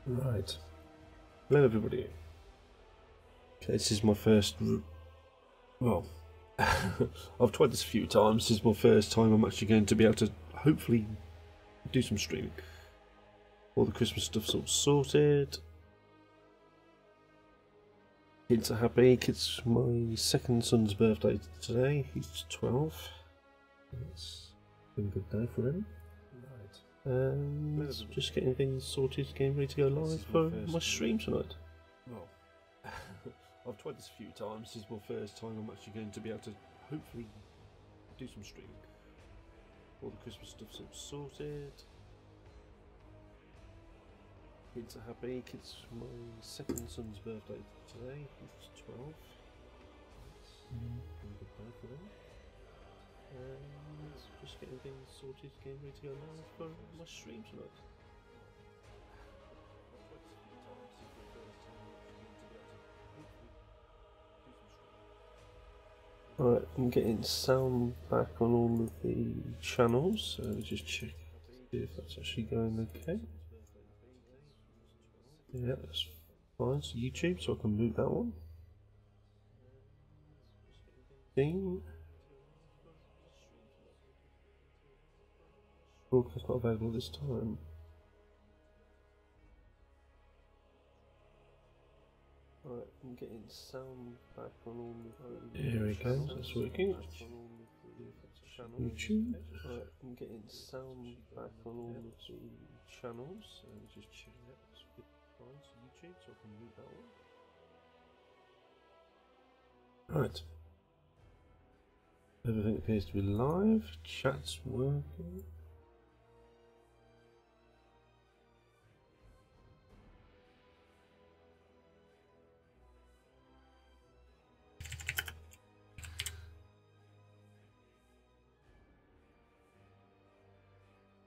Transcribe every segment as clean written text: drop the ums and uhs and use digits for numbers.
Right. Hello everybody. Okay, this is my first... Well, I've tried this a few times. This is my first time I'm actually going to be able to hopefully do some streaming. All the Christmas stuff's all sorted. Kids are happy. It's my second son's birthday today. He's 12. It's been a good day for him. Just getting things sorted, getting ready to go live for my stream tonight. Well, I've tried this a few times. This is my first time I'm actually going to be able to hopefully do some streaming. All the Christmas stuff's all sorted. Kids are happy. It's my second son's birthday today. He's 12. It's been a good day for them. Just getting things sorted, getting ready to go live for my stream tonight. Alright, I'm getting sound back on all of the channels, so just check see if that's actually going okay. Yeah, that's fine. So YouTube, so I can move that one. Thing. Broadcast not available this time. Alright, I'm getting sound back on all the... Here we go, that's working. YouTube. Alright, I'm getting sound back on all of the channels, so just check that. That's fine. So YouTube, so I can move that one. Right. Everything appears to be live. Chat's working.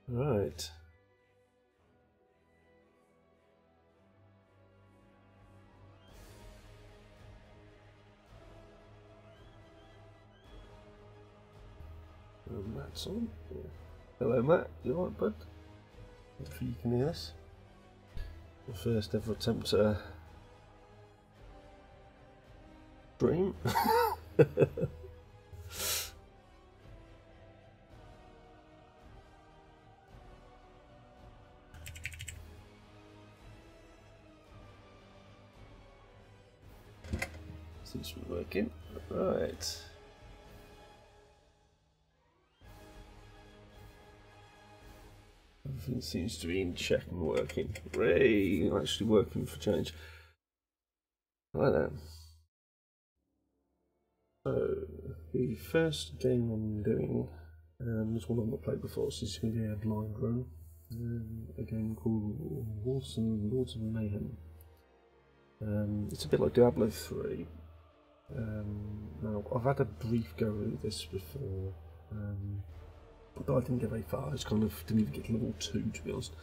Right. Matt's on. Yeah. Hello, Matt. You alright, bud? Hopefully you can hear us. The first ever attempt at stream. Seems to be working. Right. Everything seems to be in check and working. Hooray! Actually working for change. Right then. So, the first game I'm doing is one I've not played before, so it's going to be a blind run. A game called Wolcen, Lords of Mayhem. It's a bit like Diablo 3. Now, I've had a brief go at this before, but I didn't get very far. I just kind of didn't even get to level 2, to be honest.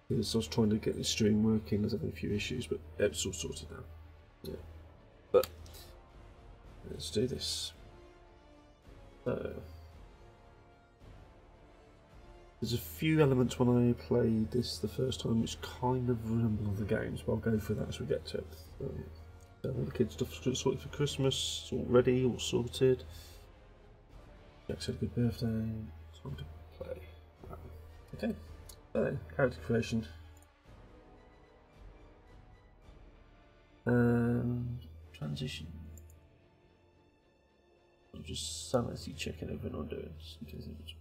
Because I was trying to get the stream working, there's having a few issues, but it's all sorted now. Yeah. But, let's do this. So, there's a few elements when I played this the first time which kind of resemble other games, but I'll go through that as we get to it. All the kids' stuff sorted for Christmas, all ready, all sorted. Jack said good birthday, time to play. Okay, so then, character creation. Transition. I'm just sanity checking everything I'm doing, just in case it's...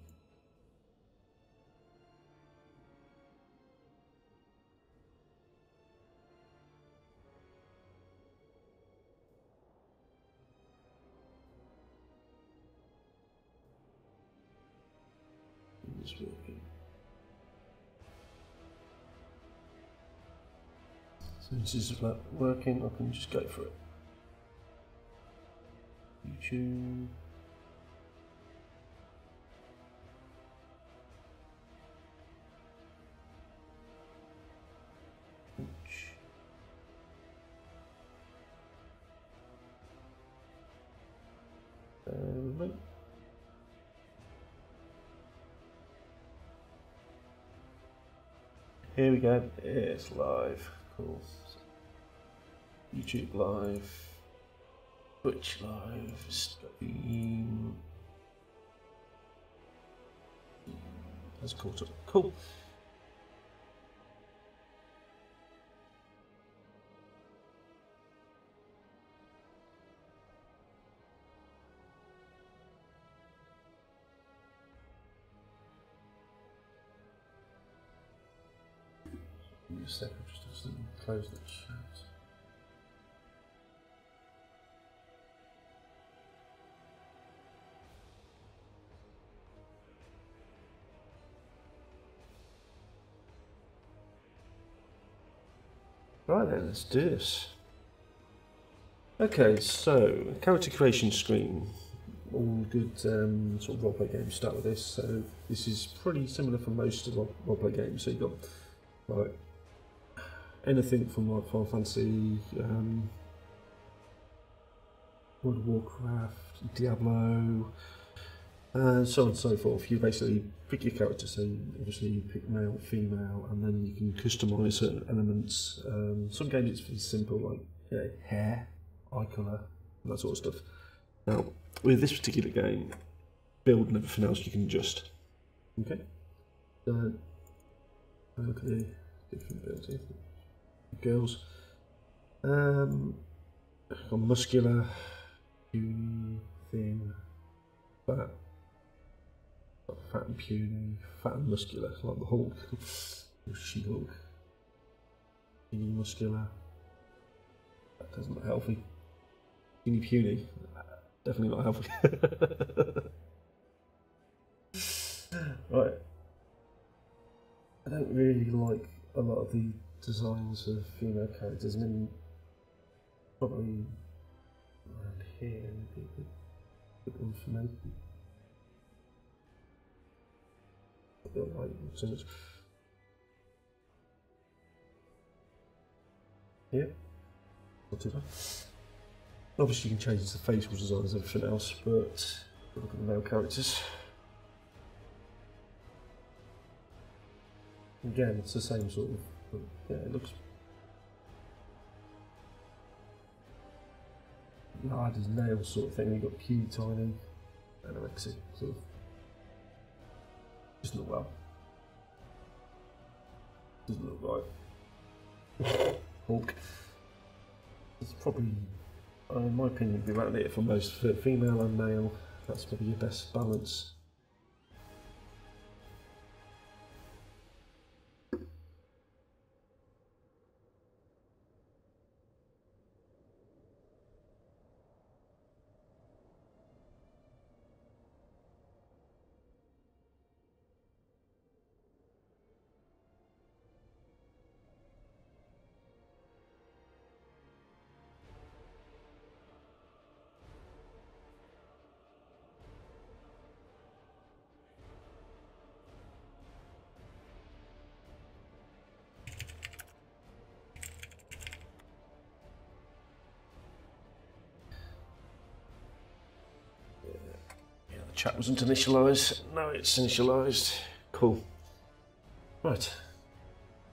It's working. So this is working, I can just go for it. YouTube. Right. Here we go. It's live. Cool. YouTube live. Twitch live. Stream. That's caught up. Cool. Give me a second, just to close the chat. Right then, let's do this. Okay, so character creation screen. All good sort of roleplay games start with this. So this is pretty similar for most of the roleplay games. So you've got like anything from like Final Fantasy, World of Warcraft, Diablo, and so on and so forth. You basically pick your character, so obviously you pick male, female, and then you can customise certain elements. Some games it's pretty simple, like hair, eye colour, that sort of stuff. Now, with this particular game, build and everything else you can adjust. Okay? So, look at the different builds here. Girls. Got muscular, puny, thin, fat. Fat and puny, fat and muscular, like the Hulk, or She-Hulk. Skinny, muscular. That doesn't look healthy. Skinny, puny. Definitely not healthy. Right. I don't really like a lot of the designs of female characters. I mean, probably around here would be a good one for me. I don't like them so much. Yeah, not too bad. Obviously you can change the facial designs and everything else, but look at the male characters. Again, it's the same sort of, yeah, it looks hard as nails sort of thing. You've got cute, tiny, anorexic sort of. Doesn't look well. Doesn't look right. Hulk. It's probably, in my opinion, be around it for most, for female and male. That's probably your best balance. Chat wasn't initialised. Now it's initialised. Cool. Right.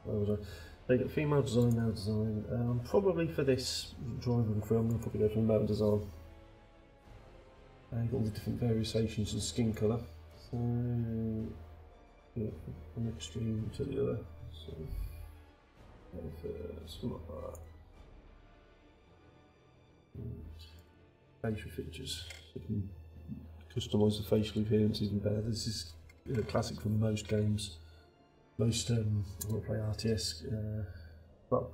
Where was I? So you got female design, male design. Probably for this driving through, I'm going to probably go for male design. You've got all the different variations in skin colour. So, yeah, from one extreme to the other. So, something like that. Facial features. So you can customise the facial appearance even better. This is classic for most games. Most roleplay RTS, well,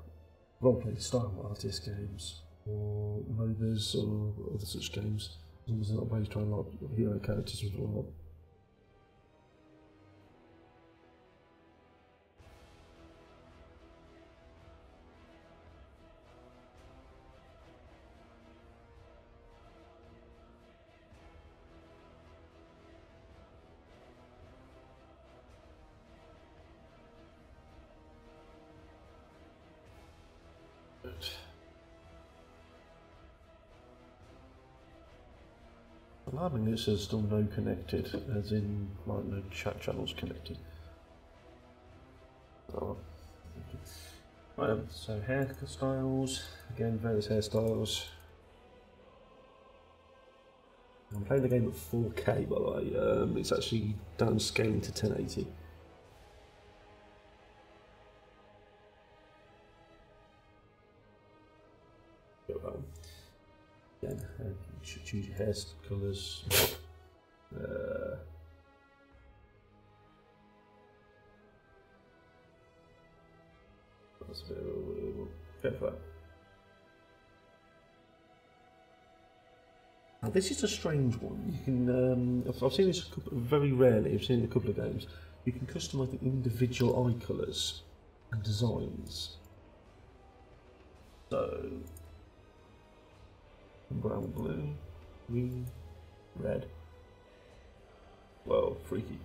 roleplay style RTS games, or MOBAs, or other such games. As long as they're not based on like hero characters as well. Alarming, it says still no connected, as in like no chat channels connected. Oh. So hairstyles, again various hairstyles. I'm playing the game at 4K by the way, it's actually downscaling to 1080. Again, you should choose your hair colours. That's a bit of a, go for that. Now this is a strange one. You can, I've seen this very rarely. I've seen it in a couple of games. You can customise the individual eye colours and designs. So brown, blue, green, red. Well, freaky.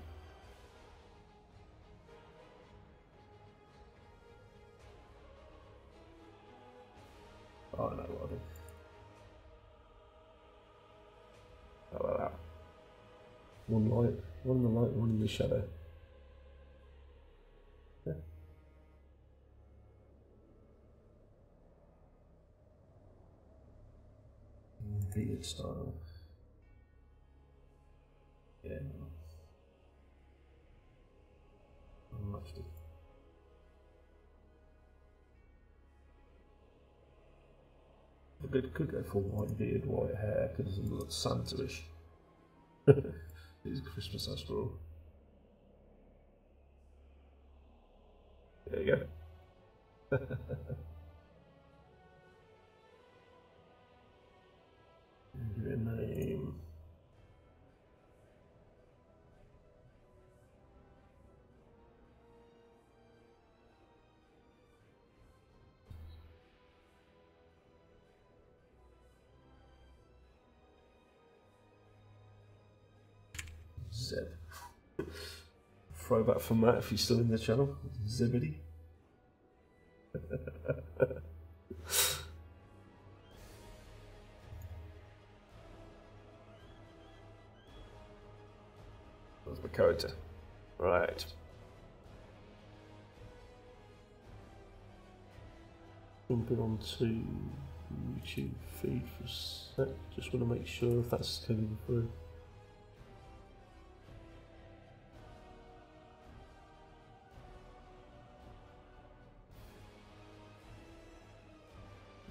Oh, I know what I do. How about that? One light, one in the light, one in the shadow. Yeah. Beard style. Yeah. Mustard. It could go for white beard, white hair, because it looks Santa-ish. It's Christmas after all. There you go. Give it a name. Zeb. Throwback from Matt if he's still in the channel. Zebedee. That's my character. Right. Jumping onto YouTube feed for a sec. Just want to make sure if that's coming through.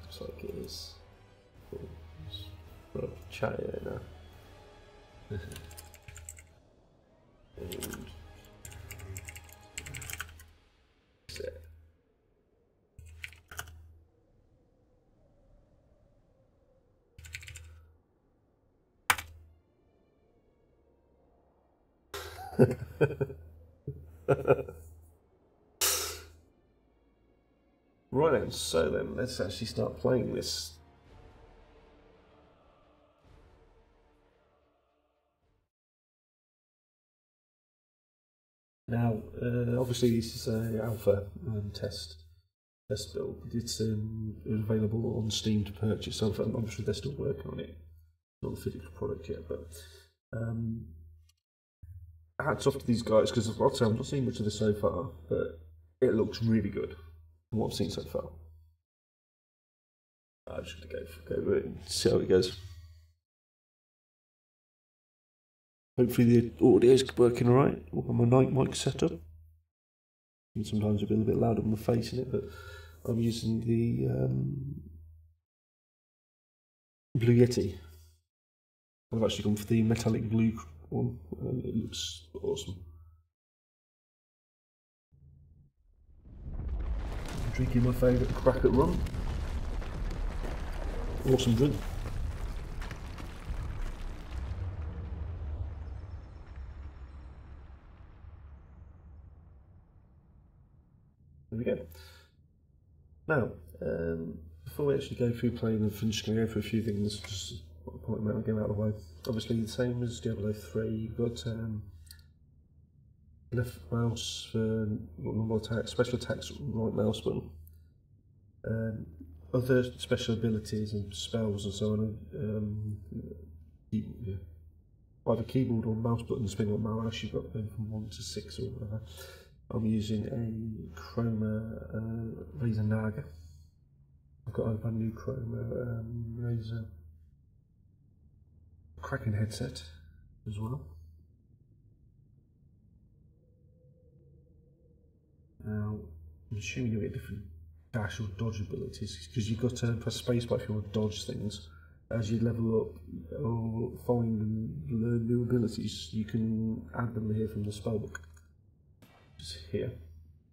Looks like it is. Cool. Put up a chat here now. And set. Right then, so then let's actually start playing this. Now, obviously this is an alpha test build, but it's available on Steam to purchase. So I'm sure they're still working on it. Not the physical product yet, but hats off to these guys because I've not seen much of this so far, but it looks really good from what I've seen so far. I'm just going to go with it and see how it goes. Hopefully the audio is working alright on my mic setup. And sometimes it'll be a little bit loud on my face in it, but I'm using the Blue Yeti. I've actually gone for the metallic blue one, and it looks awesome. I'm drinking my favourite Cracket rum. Awesome drink. There we go. Now, before we actually go through playing, I'm just going to go through a few things, just point them out and get them out of the way. Obviously, the same as Diablo 3, you've got left mouse for normal attacks, special attacks, right mouse button. Other special abilities and spells and so on, either keyboard or mouse button, depending on mouse you've got, going from 1 to 6 or whatever. I'm using a Chroma Laser Naga. I've got a brand new Chroma Laser Kraken headset as well. Now, I'm assuming you'll get different dash or dodge abilities because you've got to press spacebar if you want to dodge things. As you level up or find and learn new abilities, you can add them here from the spellbook. Just here.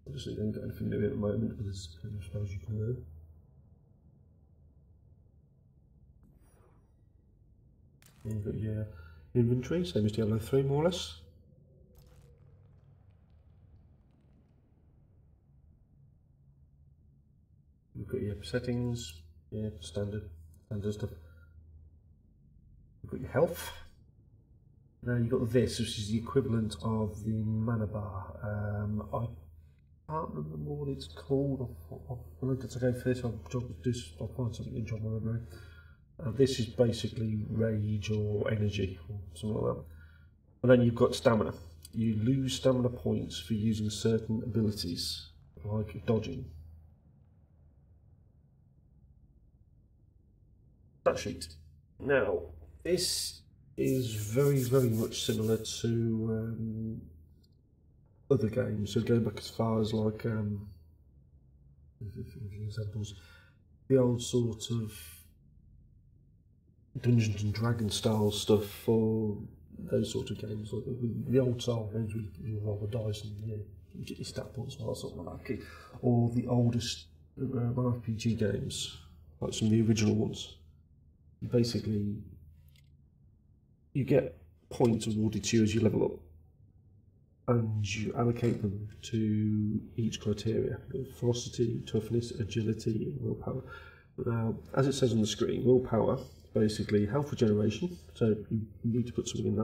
Obviously, you don't get anything new at the moment, but there's plenty of spells you can learn. And you've got your inventory, same as Diablo 3 more or less. You've got your settings, yeah, standard stuff. You've got your health. Now you've got this, which is the equivalent of the mana bar. I can't remember what it's called. When I get to go for this, I'll find something in my memory. This is basically rage or energy, or something like that. And then you've got stamina. You lose stamina points for using certain abilities, like dodging. That sheet. Now, this is very, very much similar to other games. So going back as far as like examples, the old sort of Dungeons and Dragons style stuff for those sort of games, like the old style games with you roll the dice and you get your stat points or something like that, or the oldest RPG games, like some of the original ones. Basically, you get points awarded to you as you level up, and you allocate them to each criteria: ferocity, toughness, agility, and willpower. Now, as it says on the screen, willpower, basically health regeneration, so you need to put something in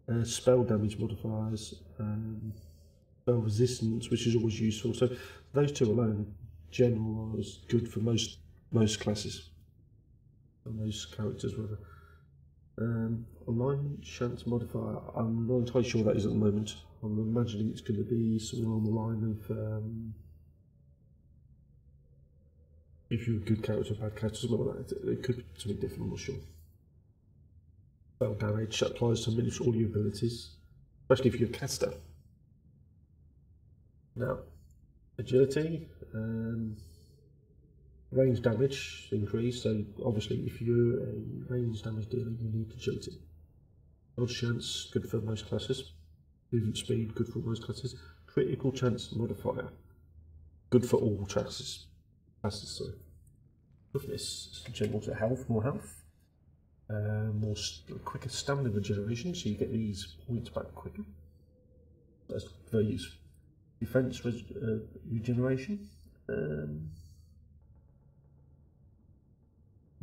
that. Spell damage modifiers, spell resistance, which is always useful. So those two alone, general, is good for most classes. And those characters, rather. Alignment chance modifier, I'm not entirely sure what that is at the moment. I'm imagining it's going to be somewhere on the line of if you're a good character, bad character, something like that. It could be something different, I'm not sure. Spell damage applies to all your abilities, especially if you're a caster. Now, agility. Range damage increase, so obviously if you're a range damage dealer you need agility. Dodge chance, good for most classes. Movement speed, good for most classes. Critical chance modifier, good for all classes. Toughness, general to health, more health. Quicker stamina regeneration, so you get these points back quicker. That's very useful. Defense regeneration.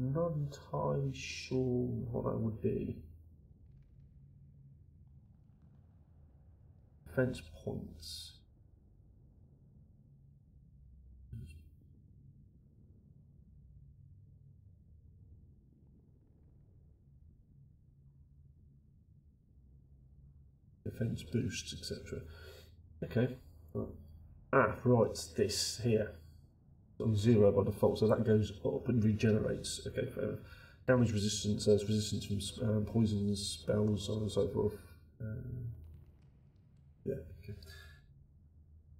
Not entirely sure what that would be. Defense points. Defense boosts, etc. Okay. Right, this here. On 0 by default, so that goes up and regenerates. Okay, fair enough. Damage resistance, there's resistance from poisons, spells, so on and so forth. Yeah, okay.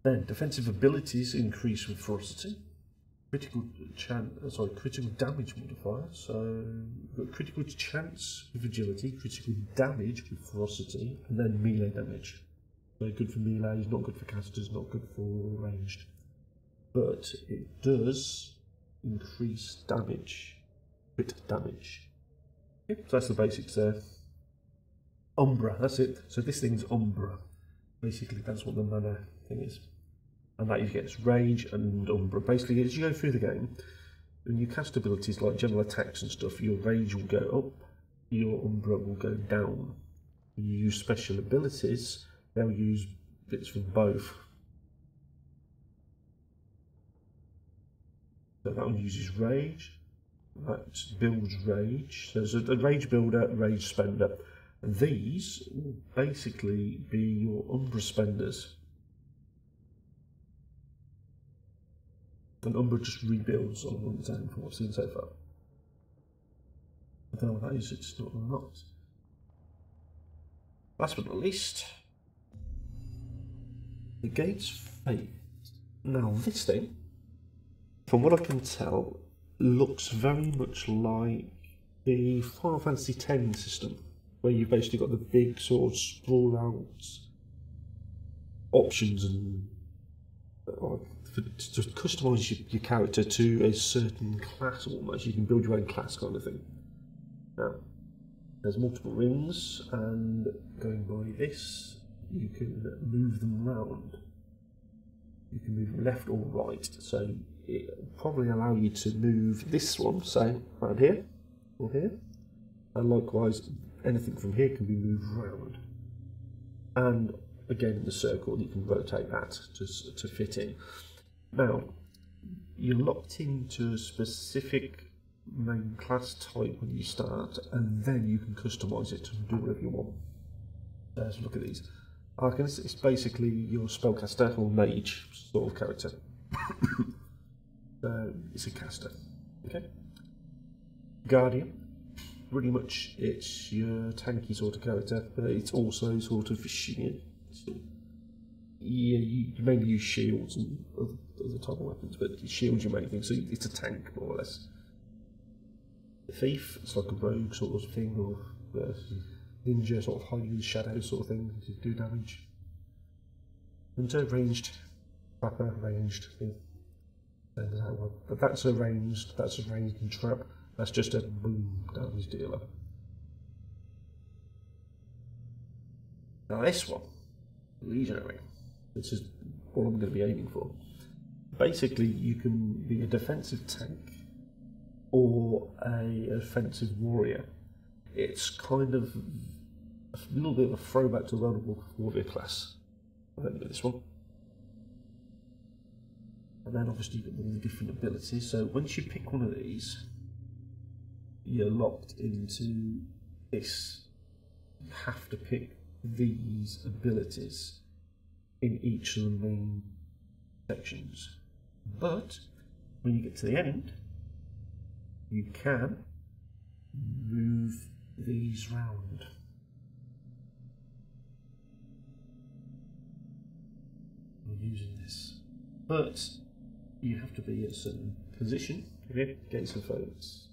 Then defensive abilities increase with ferocity. Critical damage modifier. So we've got critical chance with agility, critical damage with ferocity, and then melee damage. So good for melee, not good for casters, not good for ranged. But it does increase damage, crit damage. Yep, so that's the basics there. Umbra, that's it. So this thing's Umbra. Basically, that's what the mana thing is. And that you get rage and Umbra. Basically, as you go through the game, when you cast abilities like general attacks and stuff, your rage will go up, your Umbra will go down. When you use special abilities, they'll use bits from both. So that one uses rage, that builds rage. So there's a rage builder, rage spender. And these will basically be your Umbra spenders. And Umbra just rebuilds on its own from what I've seen so far. I don't know what that is, it's not unlocked. Last but not least, the Gates Fate. Now this thing, from what I can tell, looks very much like the Final Fantasy X system, where you've basically got the big sort of sprawl out options and to customise your character to a certain class almost. You can build your own class kind of thing. Now, there's multiple rings, and going by this, you can move them round. You can move left or right, so it will probably allow you to move this one, say, around here, or here, and likewise, anything from here can be moved round. And again, in the circle, you can rotate that to fit in. Now, you're locked into a specific main class type when you start, and then you can customise it to do whatever you want. Let's look at these. It's basically your spellcaster or mage sort of character. It's a caster. Okay. Guardian. Pretty much it's your tanky sort of character, but it's also sort of fishing. Yeah, you mainly use shields and other type of weapons, but shields your main thing, so it's a tank more or less. The thief, it's like a rogue sort of thing, or ninja sort of hiding in the shadows sort of thing to do damage. Hunter, ranged, trapper, ranged thing. But that's a ranged and trap. That's just a boom damage dealer. Now this one, legionary. This is what I'm going to be aiming for. Basically, you can be a defensive tank or a offensive warrior. It's kind of a little bit of a throwback to the World of Warfare class. I don't know this one. And then obviously you've got the different abilities. So once you pick one of these, you're locked into this. You have to pick these abilities in each of the main sections. But when you get to the end, you can move these round. I'm using this, but you have to be at a certain position. Okay, Gates of Fates.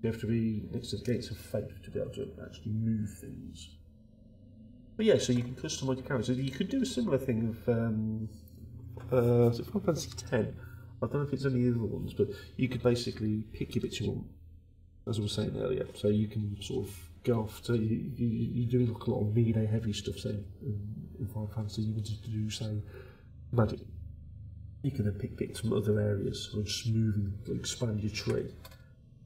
You have to be next to the Gates of Fate to be able to actually move things. But yeah, so you can customise your character. So you could do a similar thing with Final Fantasy X. I don't know if it's any other ones, but you could basically pick your bits you want, as I was saying earlier. So you can sort of go off to, you're doing like a lot of melee heavy stuff, say, in Final Fantasy, you want to do, say, magic. You can then pick bits from other areas and just move and expand your tree.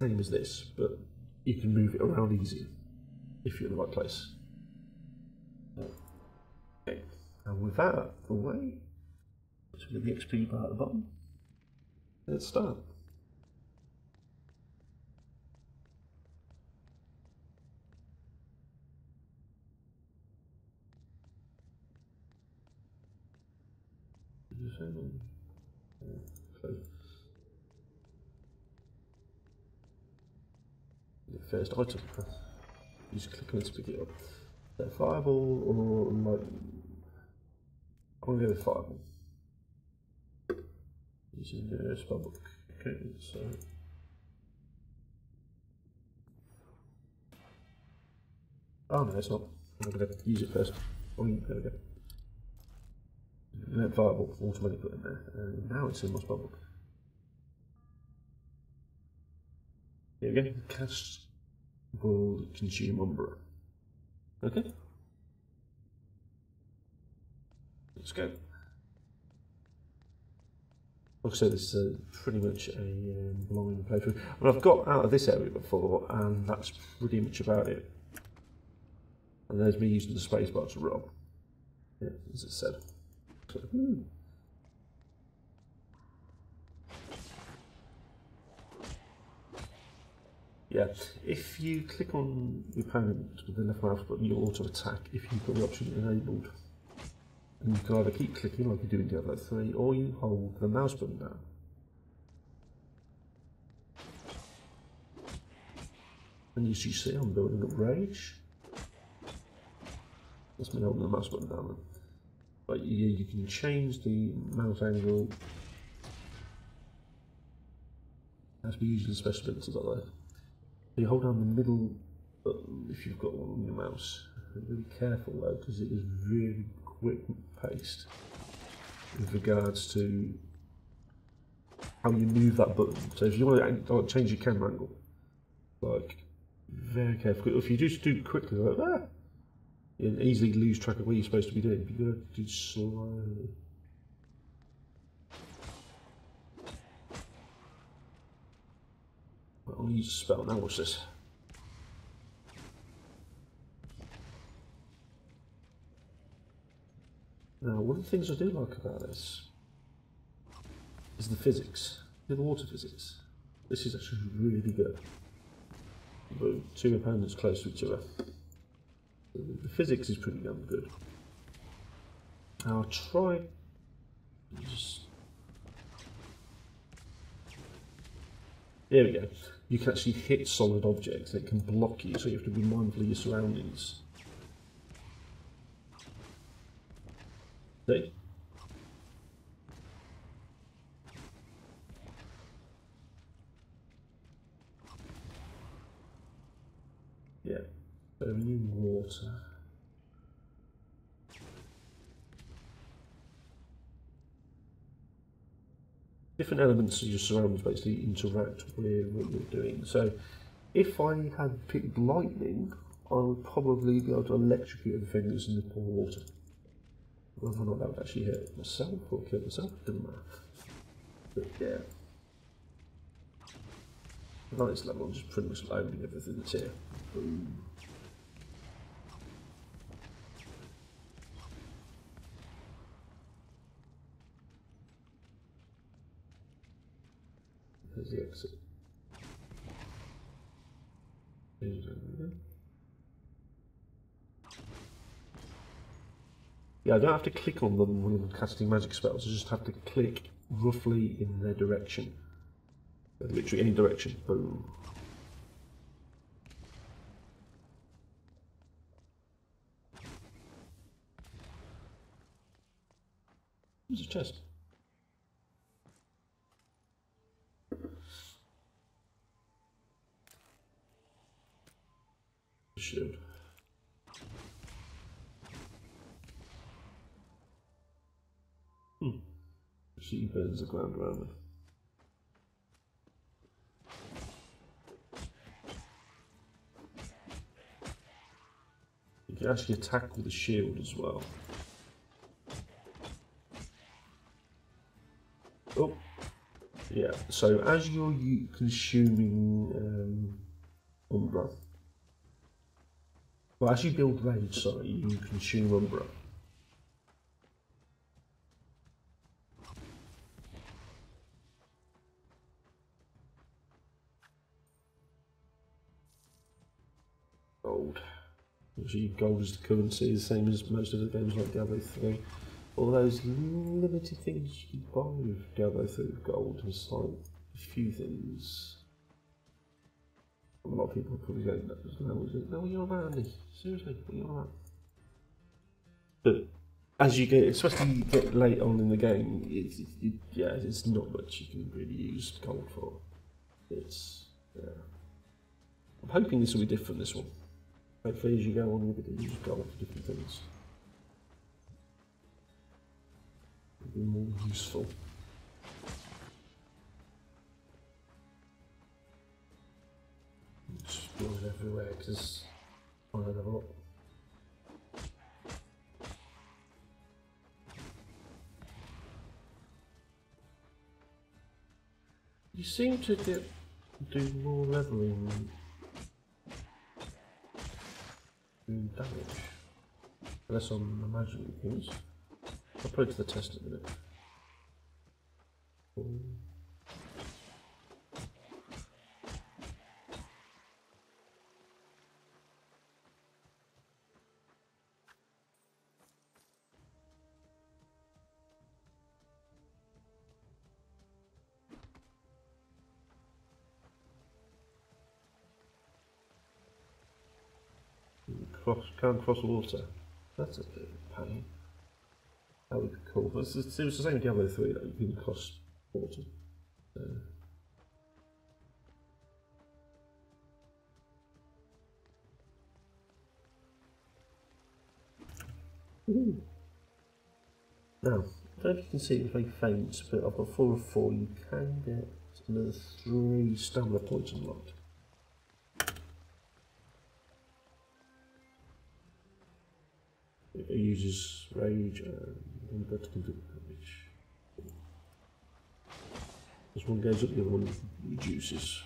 Same as this, but you can move it around easier if you're in the right place. Okay, and with that out of the way, let's get the XP bar at the bottom. Let's start. The first item. You just click on it to pick it up. So fireball or lightning? I'm going to go with fireball. Using the spell book. Okay, so. Oh no, it's not. I'm going to use it first. Oh, there we go. Let fireball automatically put in there. And now it's in my spell book. Here we go. Cast will consume Umbra. Okay. Let's go. Like I said, this is pretty much a blind playthrough. I mean, I've got out of this area before, and that's pretty much about it. And there's me using the spacebar to rob. Yeah, as it said. So, yeah, if you click on your opponent with the left mouse button, you'll auto attack if you've got the option enabled. And you can either keep clicking like you do in Diablo 3, or you hold the mouse button down. And as you see, I'm building up rage. That's me holding the mouse button down. But you can change the mouse angle. As we use the special abilities like that. So you hold down the middle button if you've got one on your mouse. Be really careful though, because it is really quick paced with regards to how you move that button. So if you want to change your camera angle, like very careful. If you just do it quickly like that, you can easily lose track of where you're supposed to be doing. You've got to do slowly. I'll use a spell now. What's this? Now, one of the things I do like about this is the physics, the water physics. This is actually really good. But two opponents close to each other. The physics is pretty damn good. I'll try just... There we go. You can actually hit solid objects. It can block you, so you have to be mindful of your surroundings. See? Yeah. So we need water. Different elements of your surroundings basically interact with what you're doing. So if I had picked lightning, I would probably be able to electrocute everything that's in the pool of water. Whether or not that would actually hit myself or kill myself, doesn't matter. But yeah. At this level, I'm just pretty much loading everything that's here. Boom. There's the exit. Yeah, I don't have to click on them when I'm casting magic spells, I just have to click roughly in their direction. Literally any direction. Boom. There's a chest. Shield. She burns the ground around me. You can actually attack with a shield as well. Oh, yeah. So as you're consuming Umbra, well, as you build rage, sorry, you consume Umbra. Gold. Usually gold is the currency, the same as most of the games like Diablo 3. All those limited things you can buy with Diablo 3 with gold, there's like a few things. A lot of people are probably going, no, you're on that, Andy. Seriously, you're on that. But as you get, especially you get late on in the game, it's not much you can really use gold for. It's, yeah. I'm hoping this will be different, this one. Hopefully as you go on, you'll be able to use gold for different things. It'll be more useful. Explode everywhere because I don't have a lot. You seem to do more leveling doing damage. Unless I'm imagining things. I'll put it to the test in a minute. can't cross water. That's a bit of a pain. That would be cool. But it was the same in Diablo 3 that you couldn't cross water. Now, I don't know if you can see it very faint, but I've got 4 of 4. You can get another 3 stamina points unlocked. It uses rage and vertical damage. This one goes up, the other one reduces.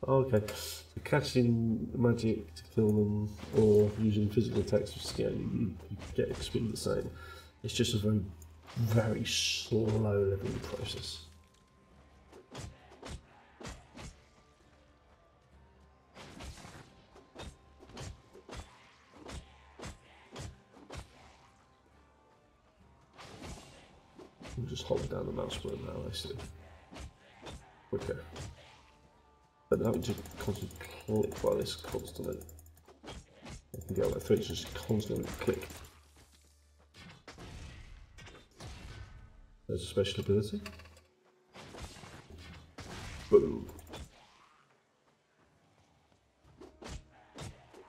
Oh, okay, so casting magic to kill them or using physical attacks to scale you get XP the same. It's just a very, very slow leveling process. I'll just hold down the mouse button now, I see. Okay. But now we just constantly click by this constantly. I can go like 3, just constantly click. There's a special ability. Boom.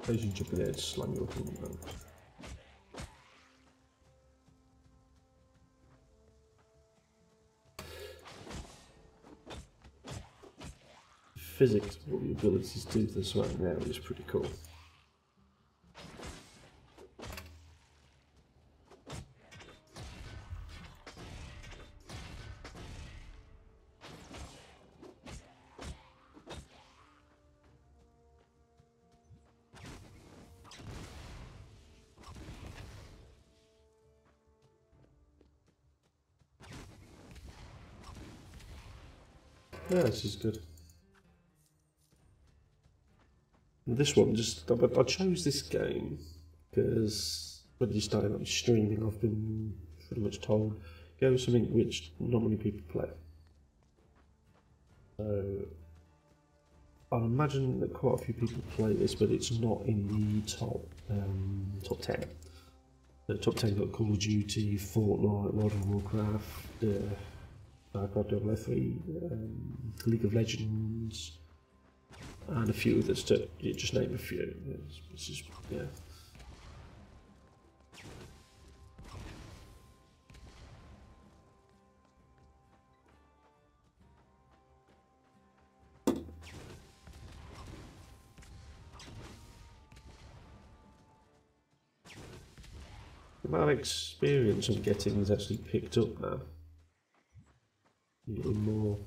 As you jump in there, slam your weapon down. Physics, what the abilities do to the surrounding area is pretty cool. Yeah, this is good. This one, I chose this game because when you started up streaming, I've been pretty much told go with something which not many people play. So I imagine that quite a few people play this, but it's not in the top 10. The top 10 got Call of Duty, Fortnite, World of Warcraft, Diablo 3, League of Legends, and a few others to just name a few. It's just, yeah. The amount of experience I'm getting is actually picked up now. A little more.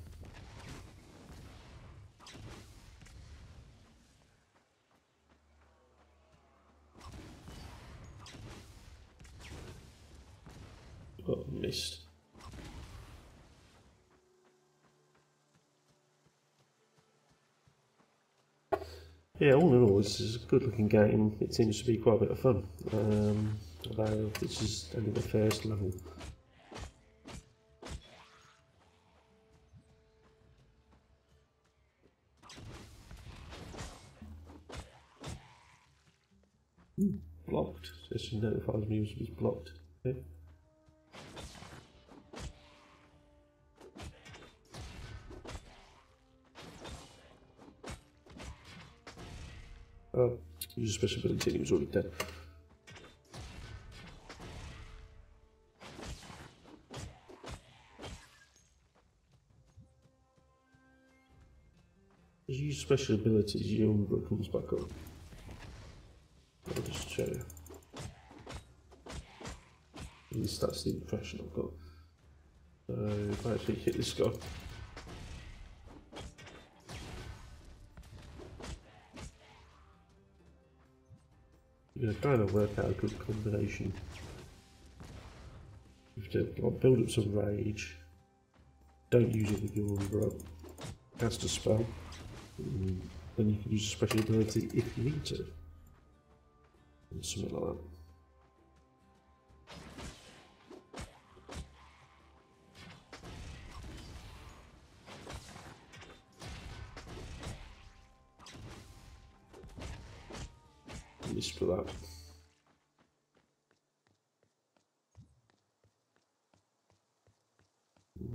Oh, missed. Yeah, all in all, this is a good looking game. It seems to be quite a bit of fun. Although this is only the first level. Blocked. So it notifies me it was blocked. Okay. Oh, use a special ability, he was already dead. As you use special abilities, your Umbra comes back up. I'll just show you. At least that's the impression I've got. So if I actually hit this guy. You're trying to work out a good combination. You have to build up some rage. Don't use it with your Umbra. Cast a spell. Then you can use a special ability if you need to. And something like that. least for that.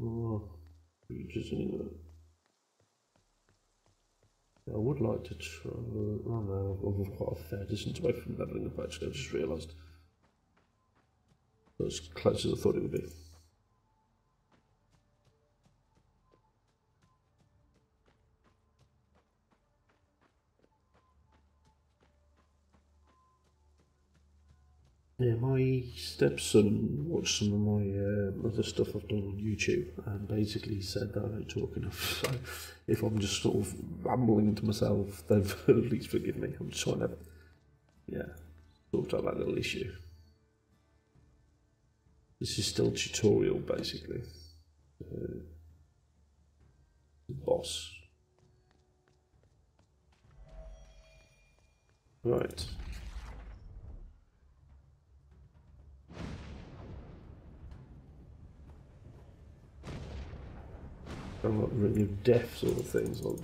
Oh, just anyway. I would like to try. Oh no, I'm quite a fair distance away from leveling up actually. I just realised. As close as I thought it would be. Yeah, my stepson watched some of my other stuff I've done on YouTube and basically said that I don't talk enough. So if I'm just sort of rambling to myself, then at least forgive me. I'm just trying to, yeah, sort out that little issue. This is still tutorial basically. Boss. Right. I'm not really deaf sort of things on.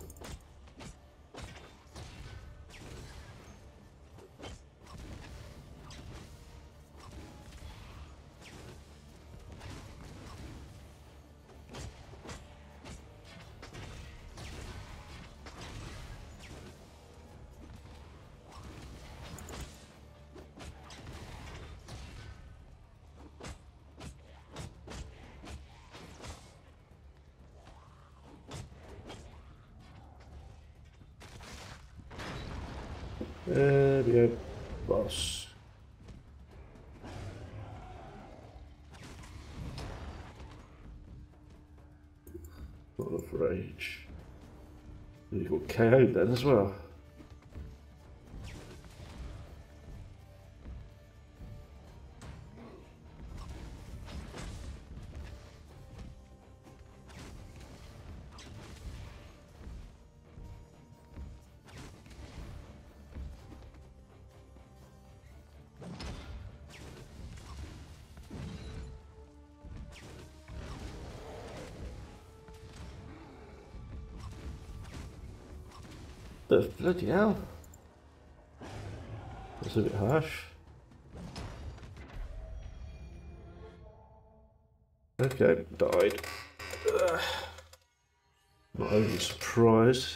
There we go, boss. Not enough rage. You got KO'd then as well. The bloody hell. That's a bit harsh. Okay, died. Not overly surprised.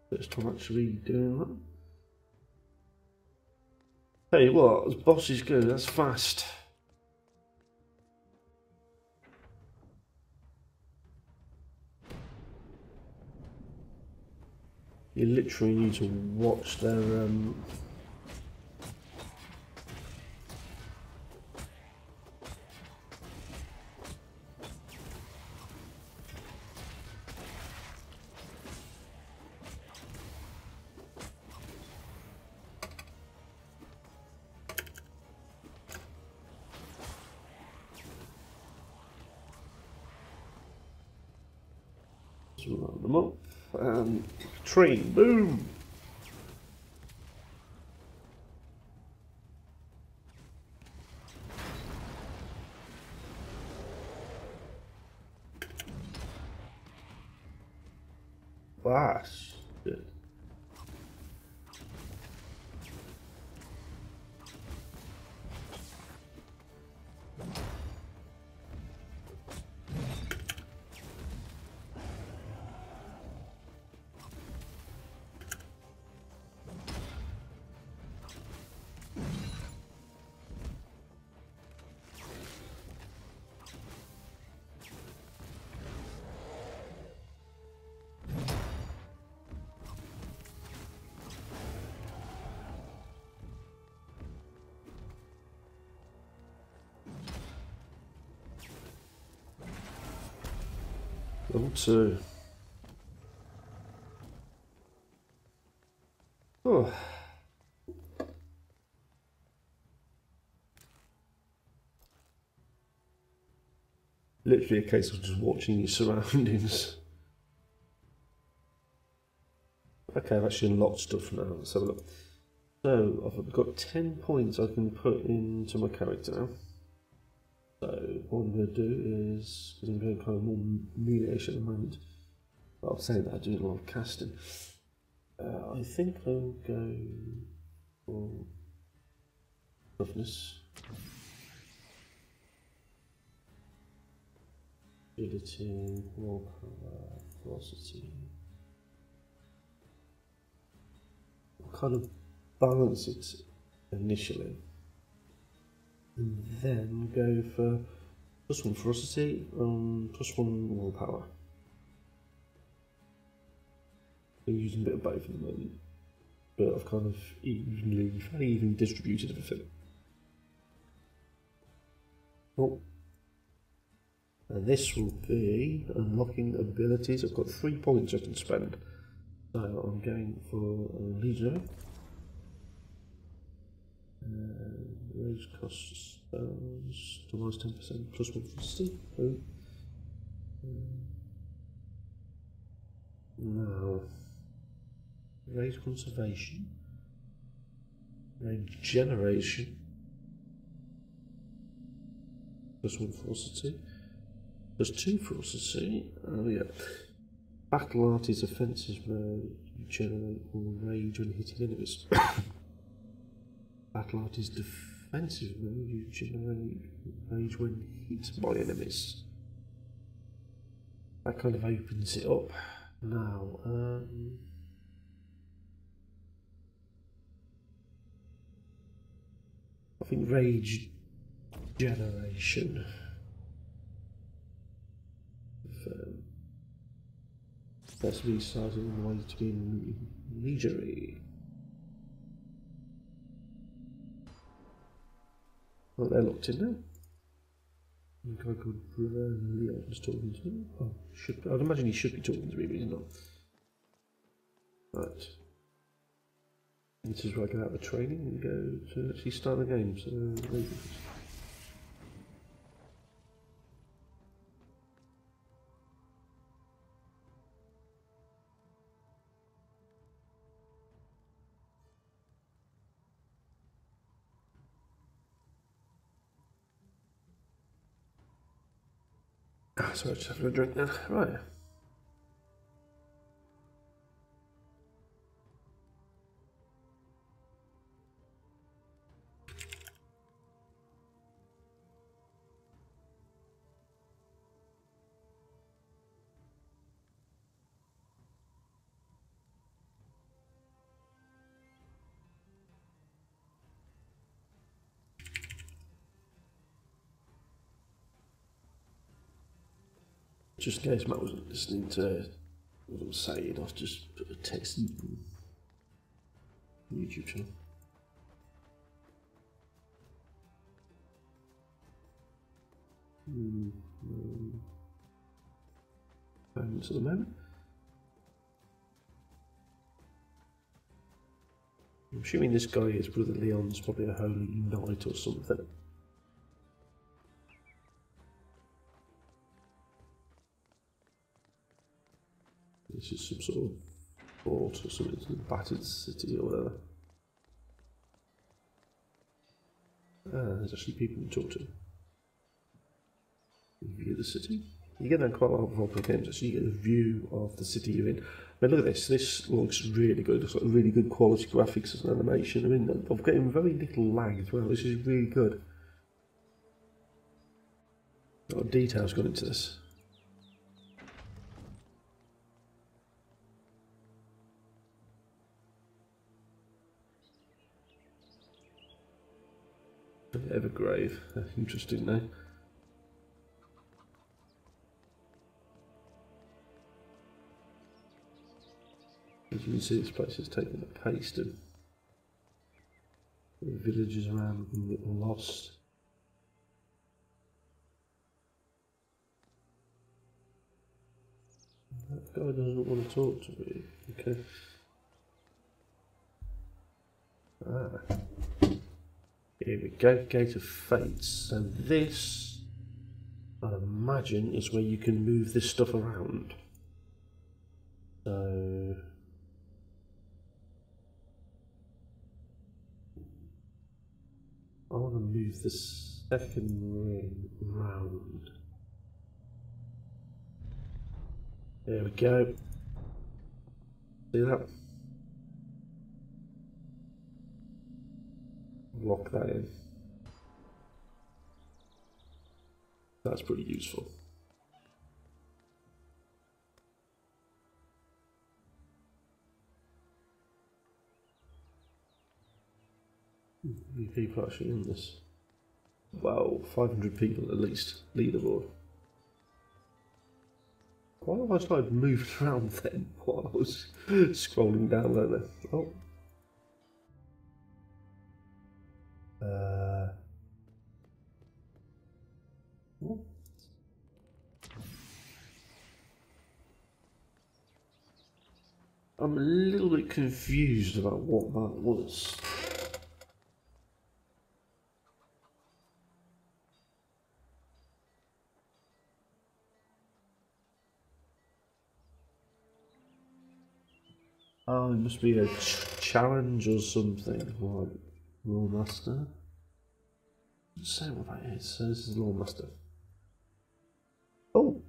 First time actually doing that. Tell you what, this boss is good, that's fast. You literally need to watch their round them up and train, boom! That's good. Level 2. Oh. Literally a case of just watching your surroundings. Okay, I've actually unlocked stuff now. Let's have a look. So, I've got 10 points I can put into my character now. So, what I'm going to do is, because I'm doing kind of more melee-ish at the moment, but I'll say that I do a lot of casting. I think I'll go for Toughness. Agility, willpower, velocity. I'll kind of balance it initially. And then go for +1 ferocity and +1 willpower. I'm using a bit of both at the moment, but I've kind of fairly evenly distributed everything. Oh. And this will be unlocking abilities. I've got 3 points I can spend. So I'm going for Legionary. Rage costs spells to -10% +1 ferocity. Now, rage conservation, regeneration, +1 ferocity, +2 ferocity. Oh yeah. Battle art is offensive mode. You generate more rage when hitting enemies. Battle art is defensive mode. You generate rage when hit by enemies. That kind of opens it up. Now, I think rage generation. That's resizing the way to be legionary. Well, they're locked in now. A guy called Leon is talking to me. Oh, I'd imagine he should be talking to me, but he's not. Right. This is where I get out of the training and go to actually start the game. So, sorry, just having a drink now. Right. Just in case Matt wasn't listening to what I was saying, I've just put a text in the YouTube channel. Thanks at the moment. I'm assuming this guy is Brother Leon's probably a holy knight or something. This is some sort of fort or something, some battered city or whatever. Ah, there's actually people to talk to. View the city. You get that quite a lot of Roleplay games, actually. You get a view of the city you're in. I mean, look at this. This looks really good. It's got really good quality graphics as an animation. I mean, I'm getting very little lag as well. This is really good. A lot of details gone into this. Evergrave. Interesting name. As you can see, this place has taken a paste and the villages around them get lost. That guy doesn't want to talk to me. Okay. Ah. Here we go, Gate of Fates. So this, I imagine, is where you can move this stuff around. So I want to move the second ring round. There we go. See that? Lock that in. That's pretty useful. How many people are actually in this? Wow, 500 people at least. Leaderboard. Why have I started moving around then while I was scrolling down there? Oh. What? I'm a little bit confused about what that was. Oh, it must be a challenge or something, like Lawmaster. Let's say what that is. So this is Lawmaster. Oh!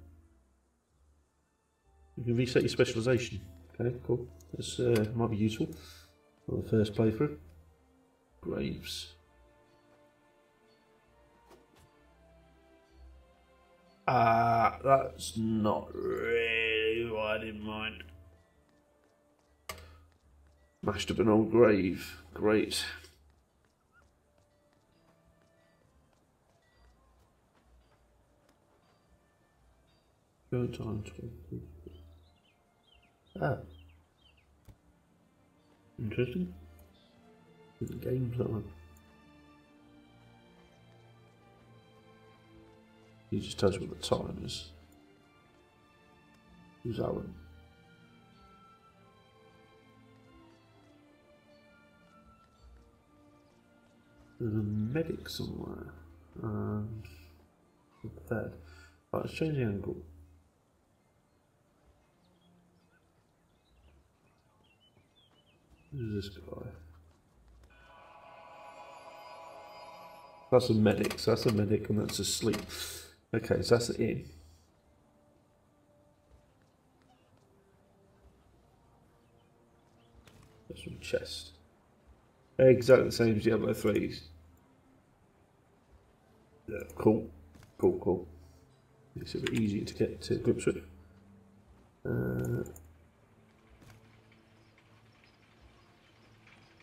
You can reset your specialisation. Okay, cool. This might be useful for the first playthrough. Graves. That's not really what I had in mind. Mashed up an old grave. Great. Go time 20. Ah. Interesting. The game's on. He just tells you what the time is. Who's Alan? There's a medic somewhere. And a bed. Right, let's change the angle. Who's this guy? That's a medic, so that's a medic and that's asleep. Okay, so that's the inn. That's from chest. Exactly the same as Diablo 3's. Yeah, cool. Cool, cool. It's a bit easier to get to grips with.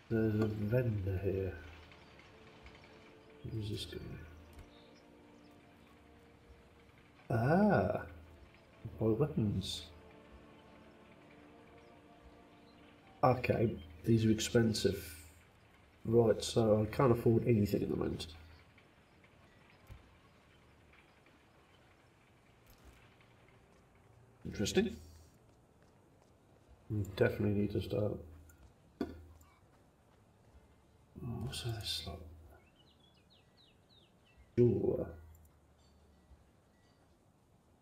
There's a vendor here. Who's this guy? Ah! Buy weapons. Okay, these are expensive. Right, so I can't afford anything at the moment. Interesting. We definitely need to start. Oh, what's this like? Sure.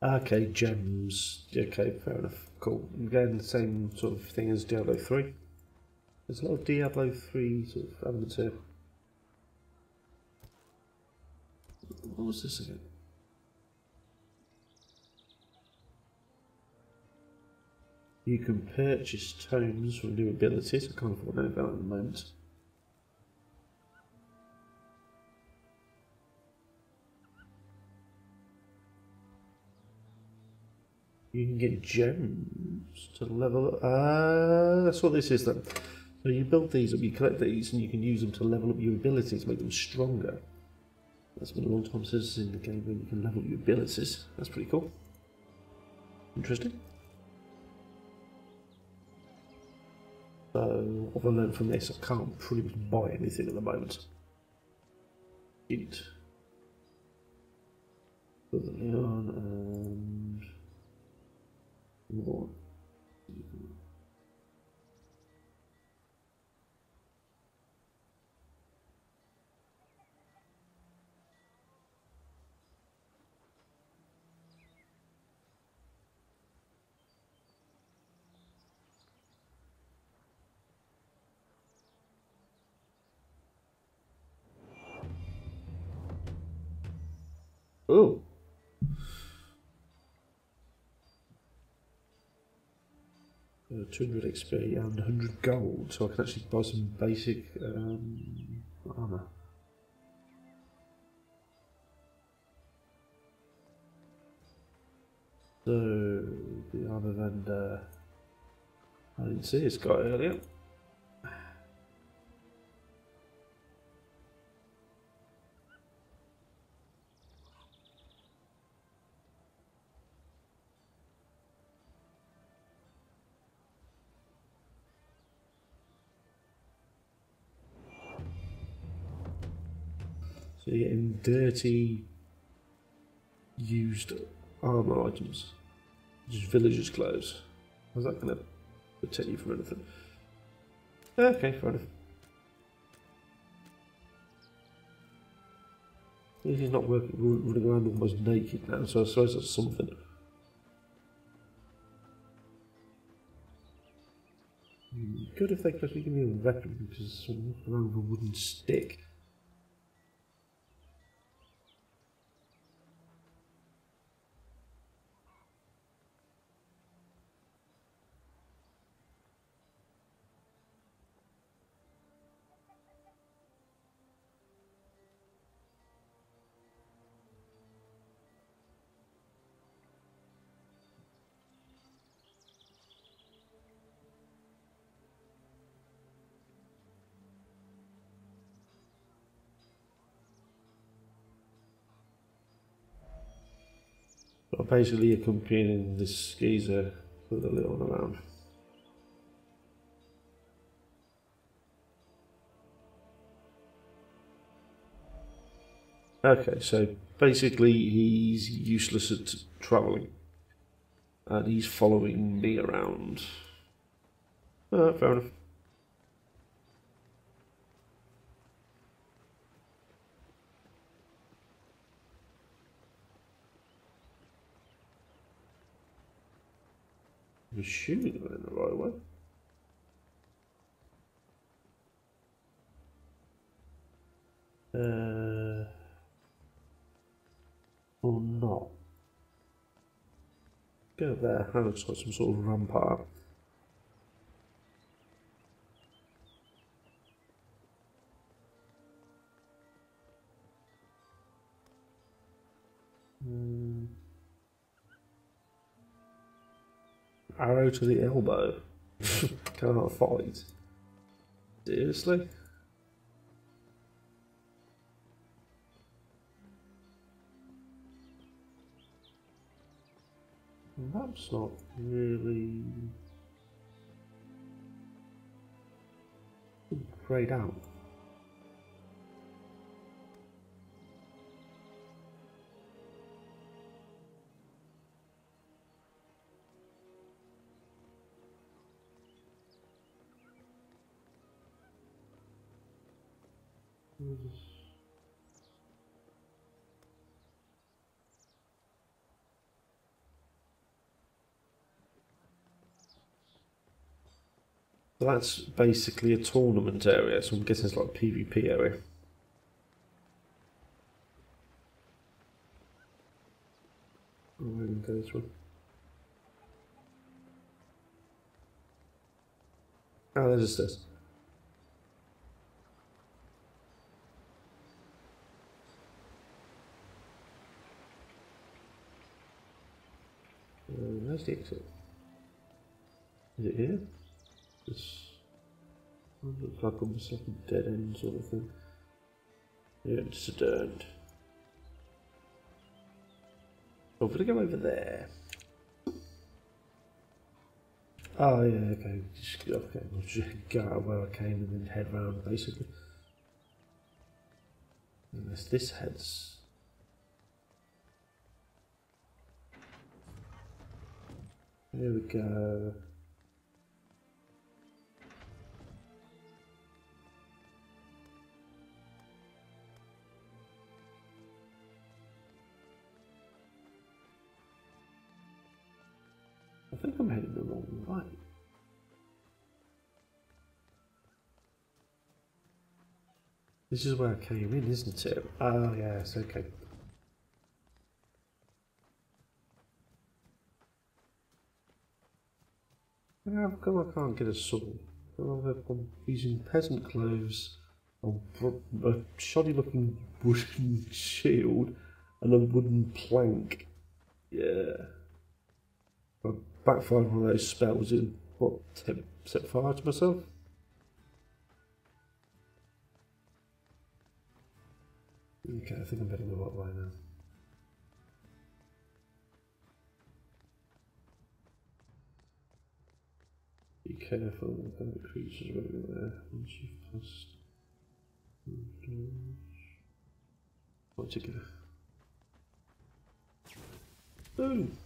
Okay, gems. Okay, fair enough. Cool. Again, the same sort of thing as Diablo 3. There's a lot of Diablo 3 sort of elements here. What was this again? You can purchase tomes from new abilities. I can't afford anything at the moment. You can get gems to level up. That's what this is then. So you build these up, you collect these, and you can use them to level up your abilities, make them stronger. That's been a long time since in the game where you can level up your abilities. That's pretty cool. Interesting. So what I've learned from this, I can't pretty much buy anything at the moment. Eat. Put them on and move on. Oh. 200 XP and 100 gold, so I can actually buy some basic armour. So, the other vendor, I didn't see this guy earlier. So you're getting dirty, used armour items, just villagers' clothes. How's that going to protect you from anything? Okay, fair enough. He's not running around almost naked now, so I suppose that's something. Good if they could actually give me a weapon, because I'm walking around with a wooden stick. I'm basically accompanying this geezer with a little around. Okay, so basically he's useless at travelling. And he's following me around. Fair enough. I'm assuming I'm in the right way. Or not. Go there. That looks like some sort of rampart. Arrow to the elbow. Can't fight. Seriously? That's not really grayed out. So that's basically a tournament area, so I'm guessing it's like a PvP area. I'm going to go this one. Oh, there's a stairs. Where's the exit? Is it here? This looks like almost like a dead end sort of thing. Yeah, it's a dead end. Oh, I'm gonna go over there. Oh yeah, okay. Okay, we'll just go out where I came and then head round basically. Unless this heads. There we go. I think I'm heading the wrong way. This is where I came in, isn't it? Oh yes, okay. How come I can't get a sword? I'm using peasant clothes, a shoddy looking wooden shield, and a wooden plank. Yeah. I backfired one of those spells and what, set fire to myself? Okay, I think I'm heading the right way now. Be careful about the creatures over there once you've passed. What's it gonna? Boom!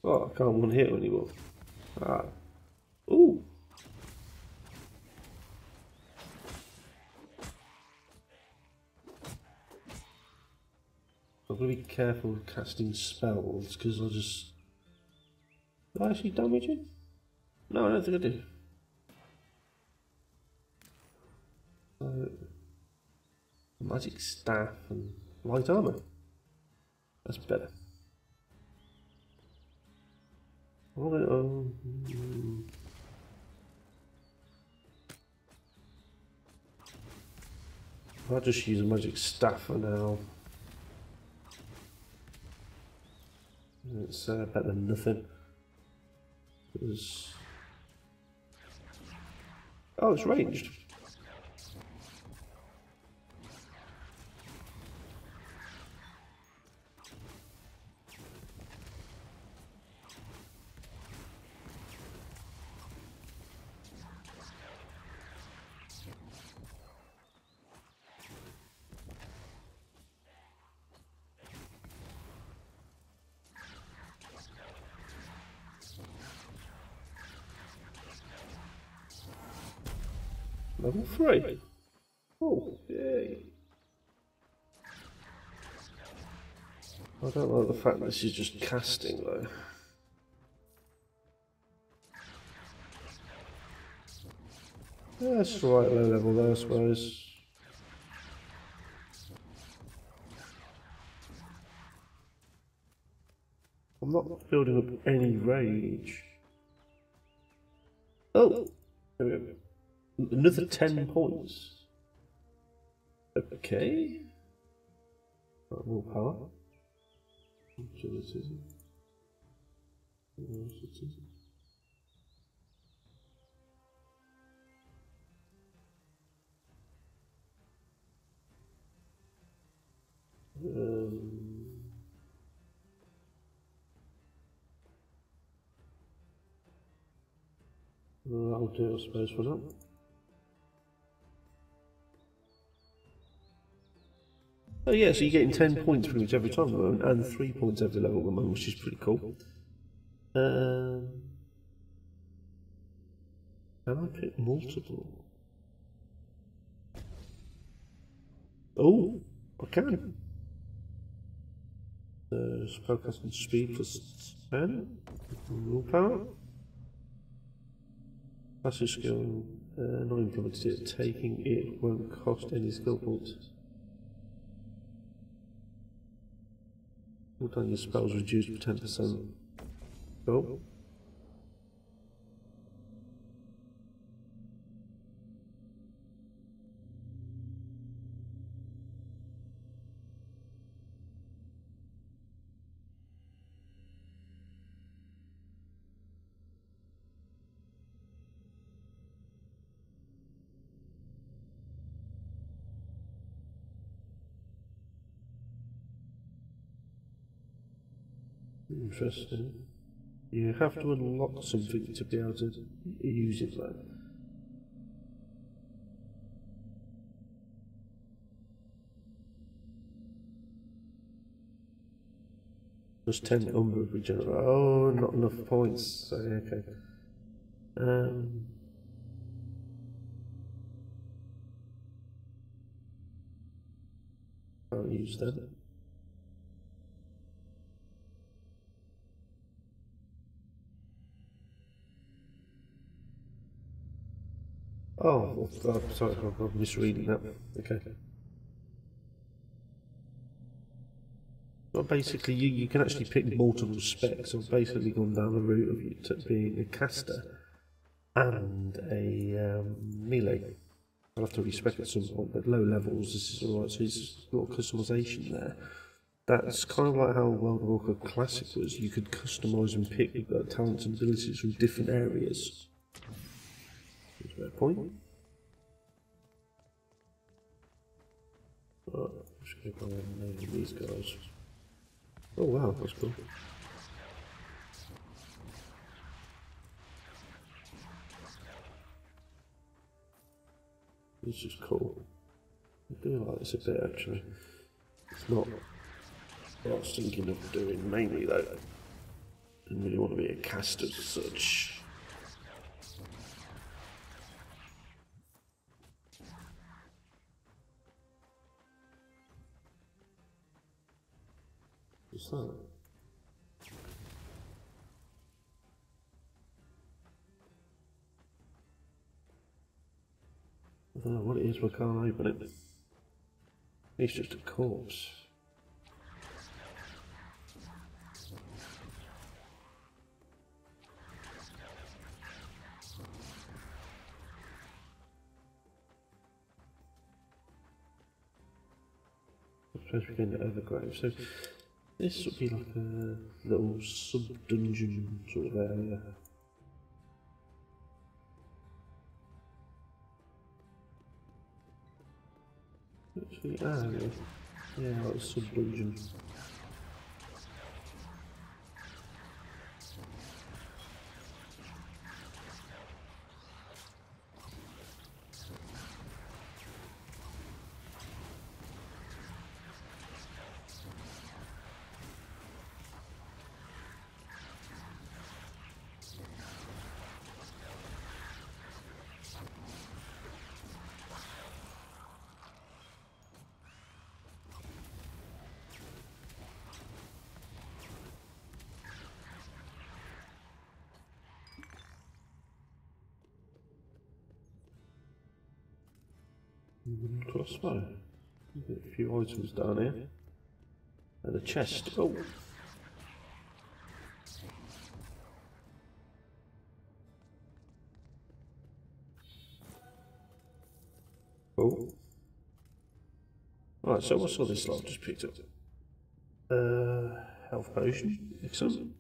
Oh, I can't one hit anymore. Ah. Ooh! I'm going to be careful with casting spells because I'll just... Do I actually damage it? No, I don't think I do. Magic staff and light armor. That's better. I'll just use a magic staff for now. It's better than nothing. Oh, it's ranged. Level 3. Oh, yay. I don't like the fact that this is just casting though. Yeah, that's the right low level there, I suppose. I'm not building up any rage. Oh! There we go. Another 10 points. Okay. More power. Agility. That'll do, I suppose, for that. Oh yeah, so you're getting 10 points pretty much every time at the moment, and 3 points every level at the moment, which is pretty cool. Can I pick multiple? Oh, I can. Spellcasting speed plus 10. Willpower. Passive skill, not implemented it. Taking it won't cost any skill points. All done, your spells reduced for 10%. Oh. Interesting. You have to unlock something to be able to use it though. Plus 10 Umber regenerate. Oh, not enough points. So, okay. I'll use that. Oh, sorry, I'm misreading that. Okay. Well, basically, you can actually pick multiple specs. I've basically gone down the route of you being a caster and a melee. I'll have to respec at some point, but low levels, this is alright, so there's a lot of customization there. That's kind of like how World of Warcraft Classic was. You could customise and pick talents and abilities from different areas. That's a fair point. Right, just going to go ahead and name these guys. Oh wow, that's cool. It's just cool. I do like this a bit actually. It's not what I was thinking of doing mainly though. Didn't really want to be a caster as such. What's that? I don't know what it is, but I can't open it. It's just a corpse. I'm supposed to be going to Evergrave, so this would be like a little sub-dungeon sort of area. Actually, yeah, like a sub-dungeon. Crossbow. A few items down here. And a chest. Oh! Oh. Right, so what's all this lot I've just picked up? Health potion. Excellent.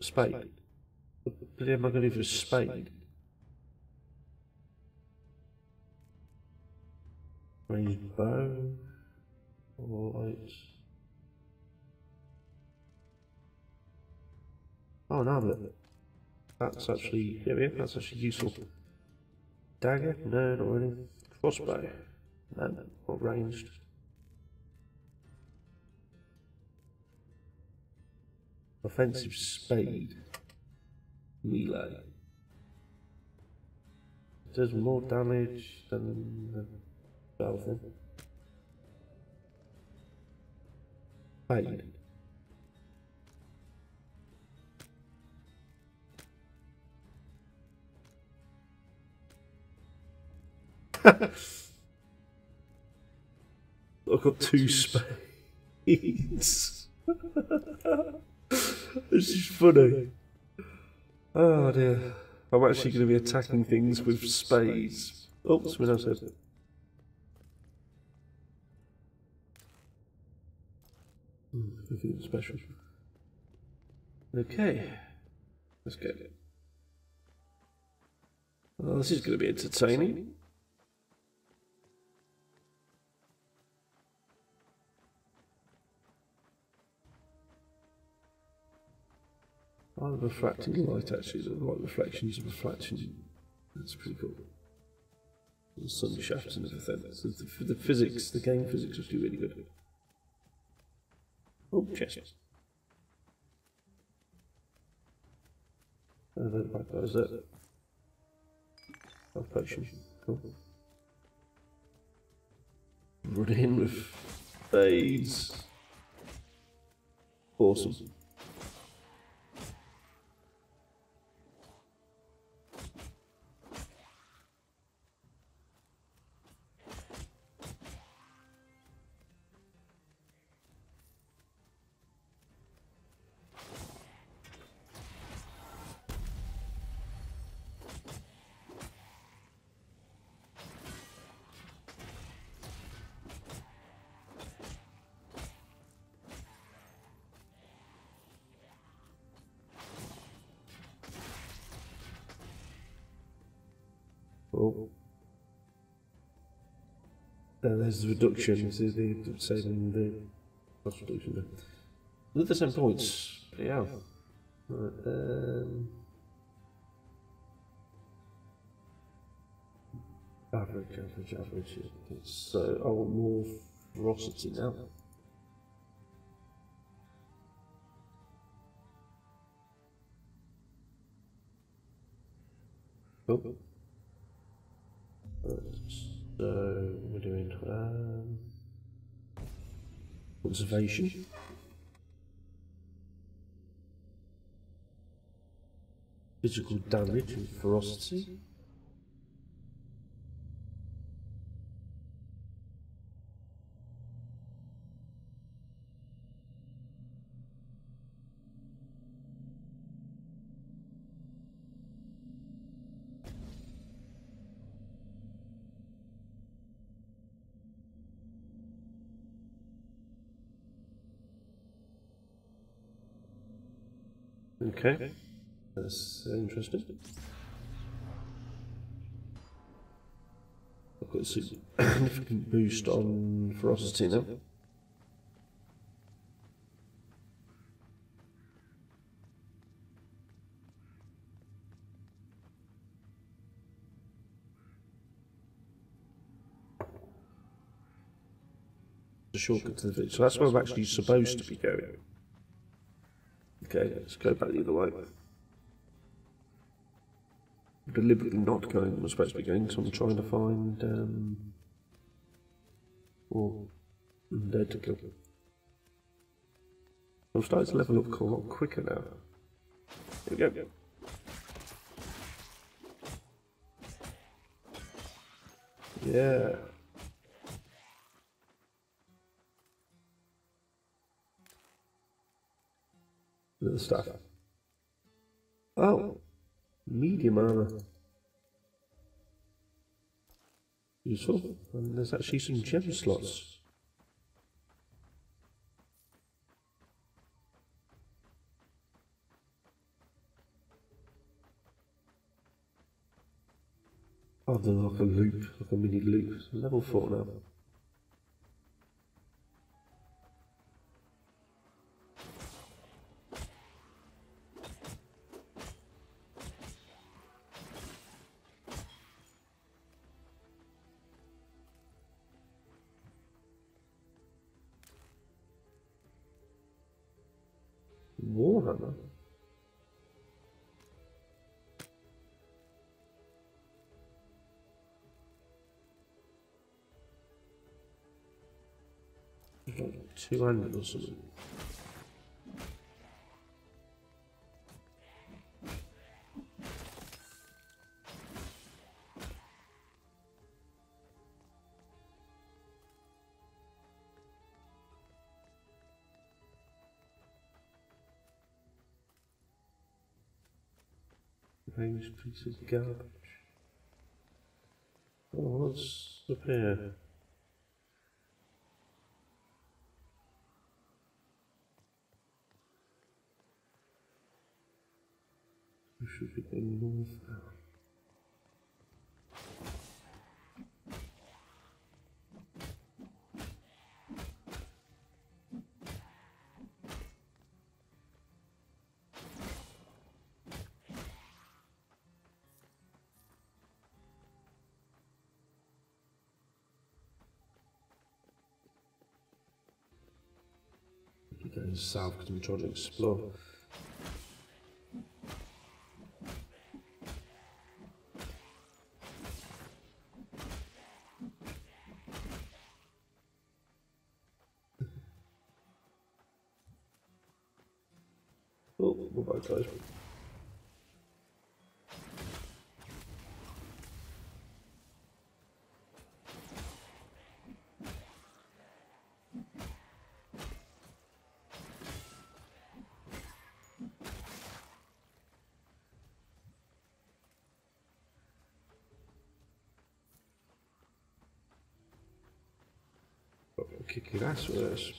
Spade. What the hell am I going to do for a spade? Ranged bow. Alright. Oh no, but that's actually, yeah, that's actually useful. Dagger? No, not really. Crossbow? No, not ranged. Offensive spade. Melee. It does more damage than the Belfin. Spade. I've got 2 spades. This is funny. Oh dear. I'm actually going to be attacking things with spades. Oh, something else said. Nothing special. Okay. Let's get it. Well, this is going to be entertaining. I like refracting light actually, the light reflections of reflection. That's pretty cool. The sun shafts and everything. So the physics, the game physics is really good. Oh, chest. And then back there is that. Health potion. Cool. Run in with spades. Awesome. Oh. There's the reduction. This is the saving the cost reduction there. Another 10 points. Yeah. Right, average. So I want more ferocity now. Oh. So we're doing conservation. Physical damage and ferocity. Okay, that's interesting. I've got a significant boost on ferocity now. A shortcut to the village, so that's where I'm actually supposed to be going. Okay, let's go back the other way. I'm deliberately not going where I'm supposed to be going, because I'm trying to find more undead to kill. I'm starting to level up a lot quicker now. Here we go. Yeah. Little stuff. Oh, medium armor. Useful. And there's actually some gem slots. Oh, they're like a loop, like a mini loop. Level 4 now. Warhammer. Like 200 or something. Range piece of garbage. Oh, what's up here? We should be going north now. We're going south because I'm trying to explore. Oh, goodbye guys. Kick your ass with this.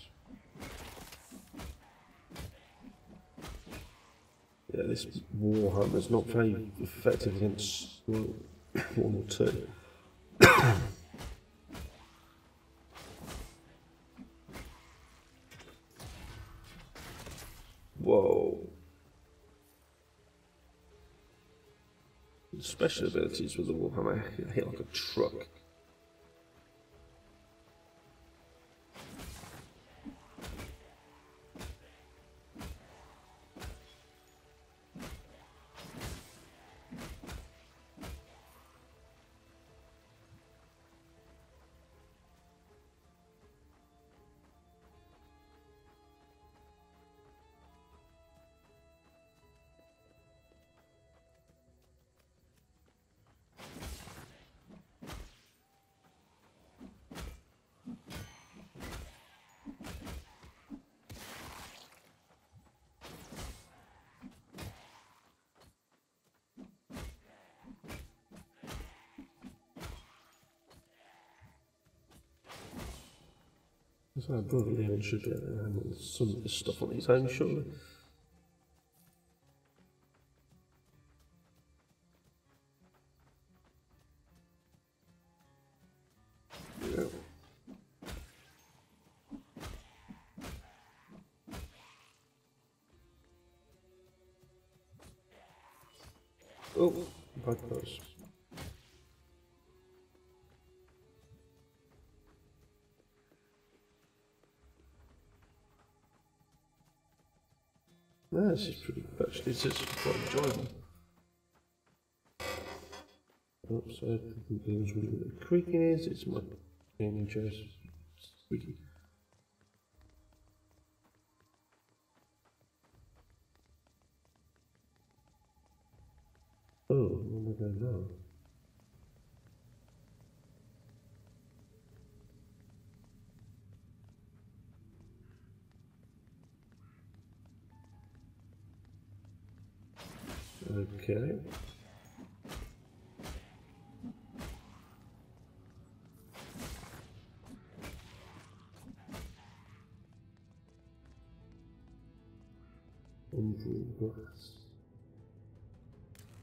Yeah, this Warhammer's not very effective against One or two. Whoa. Special abilities with the Warhammer hit like a truck. So brother Leon should get some of this stuff on his own, surely. Yeah. Oh, bad those. No, this is pretty good actually, this is quite enjoyable. Oops, I think it was really good. The creaking is, it's my gaming chair squeaky. Oh, where am I going now? Okay.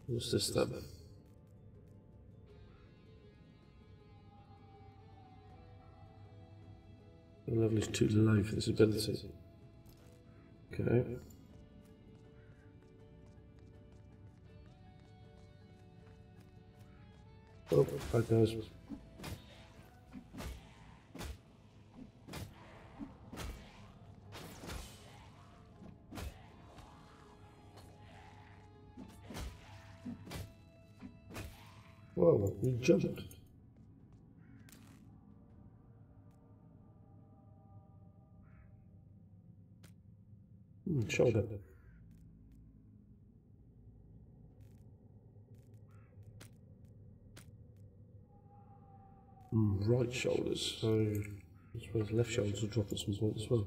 What's this then? The level is too low for this ability. Okay. Oh, bad guys. Whoa, we jumped. Shoulder. Right shoulders, so I suppose left shoulders will drop at some point as well.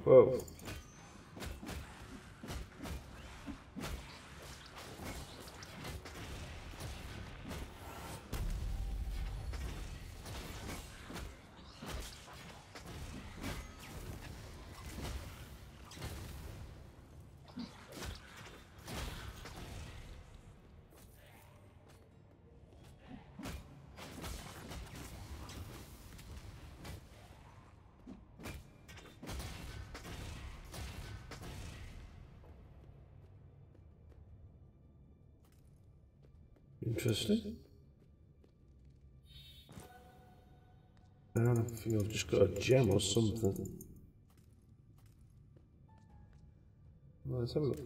Whoa. Interesting. I think I've just got a gem or something. Well, let's have a look.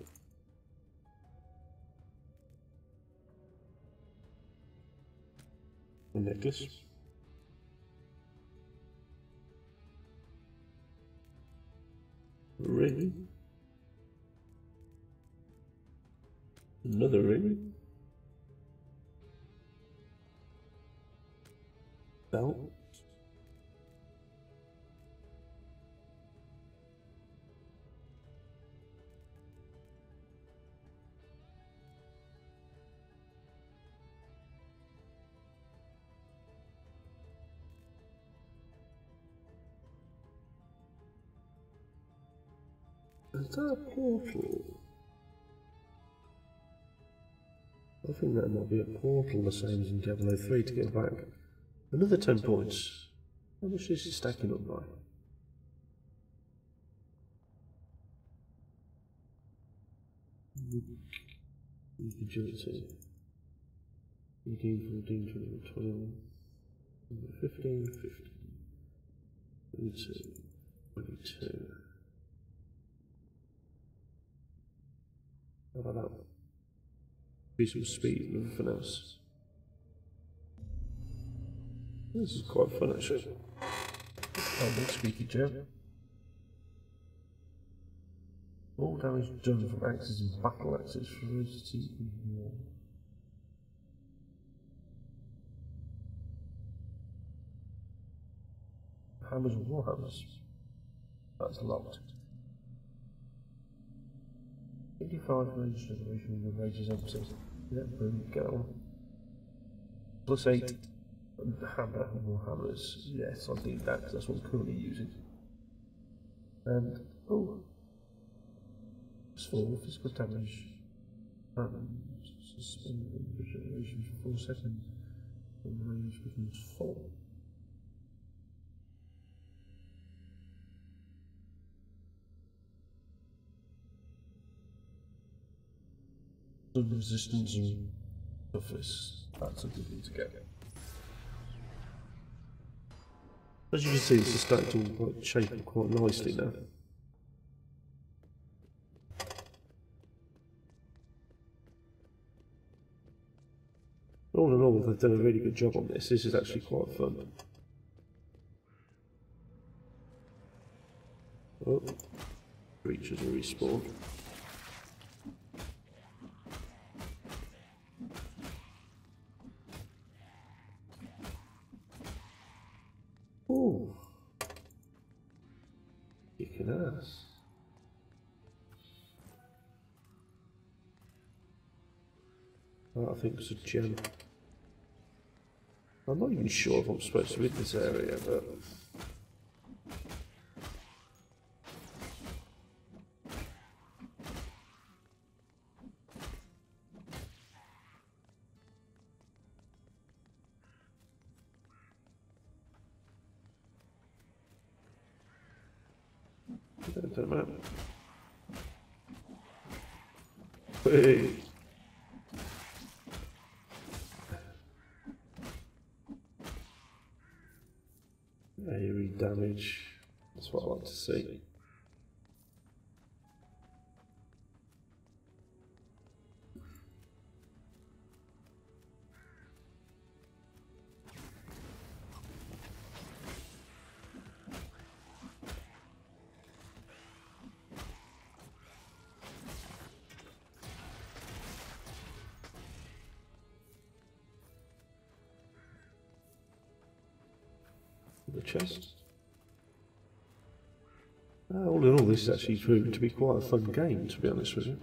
A necklace. Ring. Another ring. Belt. Is that a portal? I think that might be a portal, the same as in Diablo 3 to get back. Another 10 points. How much is it stacking up by? Agility. 18, 14, 21, 15, 22, 22. How about that? Be some speed and everything else. This is quite fun actually. Oh, big squeaky chair. All damage done from axes and battle axes for ferocity and war. Hammers and warhammers. That's locked. 85 range generation when your rage is empty. Yeah, boom, go. Plus 8 hammer and warhammers. Yes, I'll need that because that's what I'm currently using. And oh, plus 4 physical damage. Suspended regeneration for 4 seconds. And range becomes 4. Resistance and toughness. That's a good one to get. As you can see, this is starting to quite shape up quite nicely now. All in all, they've done a really good job on this. This is actually quite fun. Oh, creatures are respawned. Ooh. Kicking ass. Oh, I think it's a gem. I'm not even sure if I'm supposed to be in this area, but... Don't matter. Hey. Airy damage. That's what I like to see. The chest. All in all, this is actually proving to be quite a fun game, to be honest with you.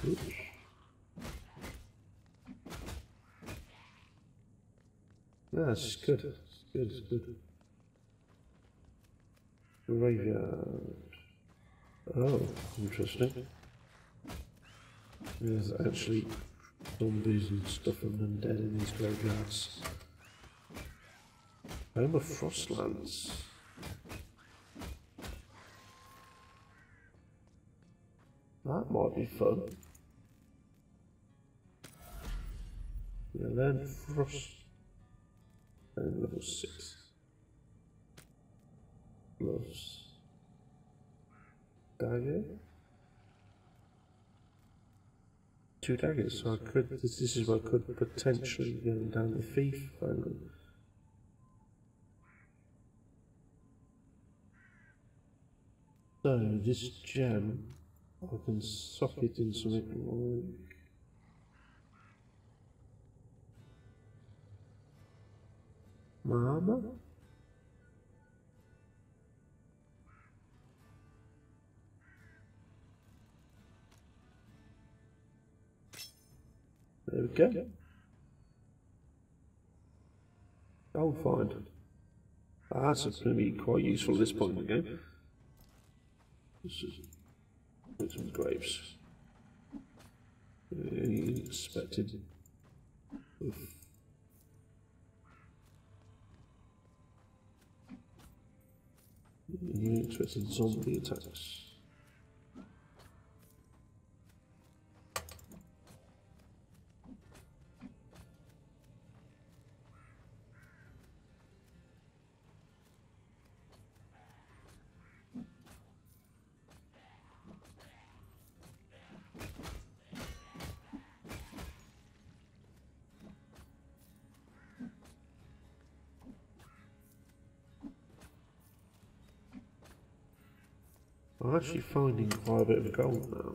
Oops. That's good. It's good. Graveyard. Oh, interesting. There's actually zombies and stuff and undead in these graveyards. Home of Frostlands. That might be fun. Yeah, learn Frost. And level 6. Gloves. dagger. 2 daggers, so I could, this is where I could potentially go down the thief angle. So this gem, I can socket in something like my armor. There we go. I'll find. That's going to be quite useful at this point in the game. This is some graves. Unexpected. Unexpected zombie attacks. I'm actually finding quite a bit of gold now.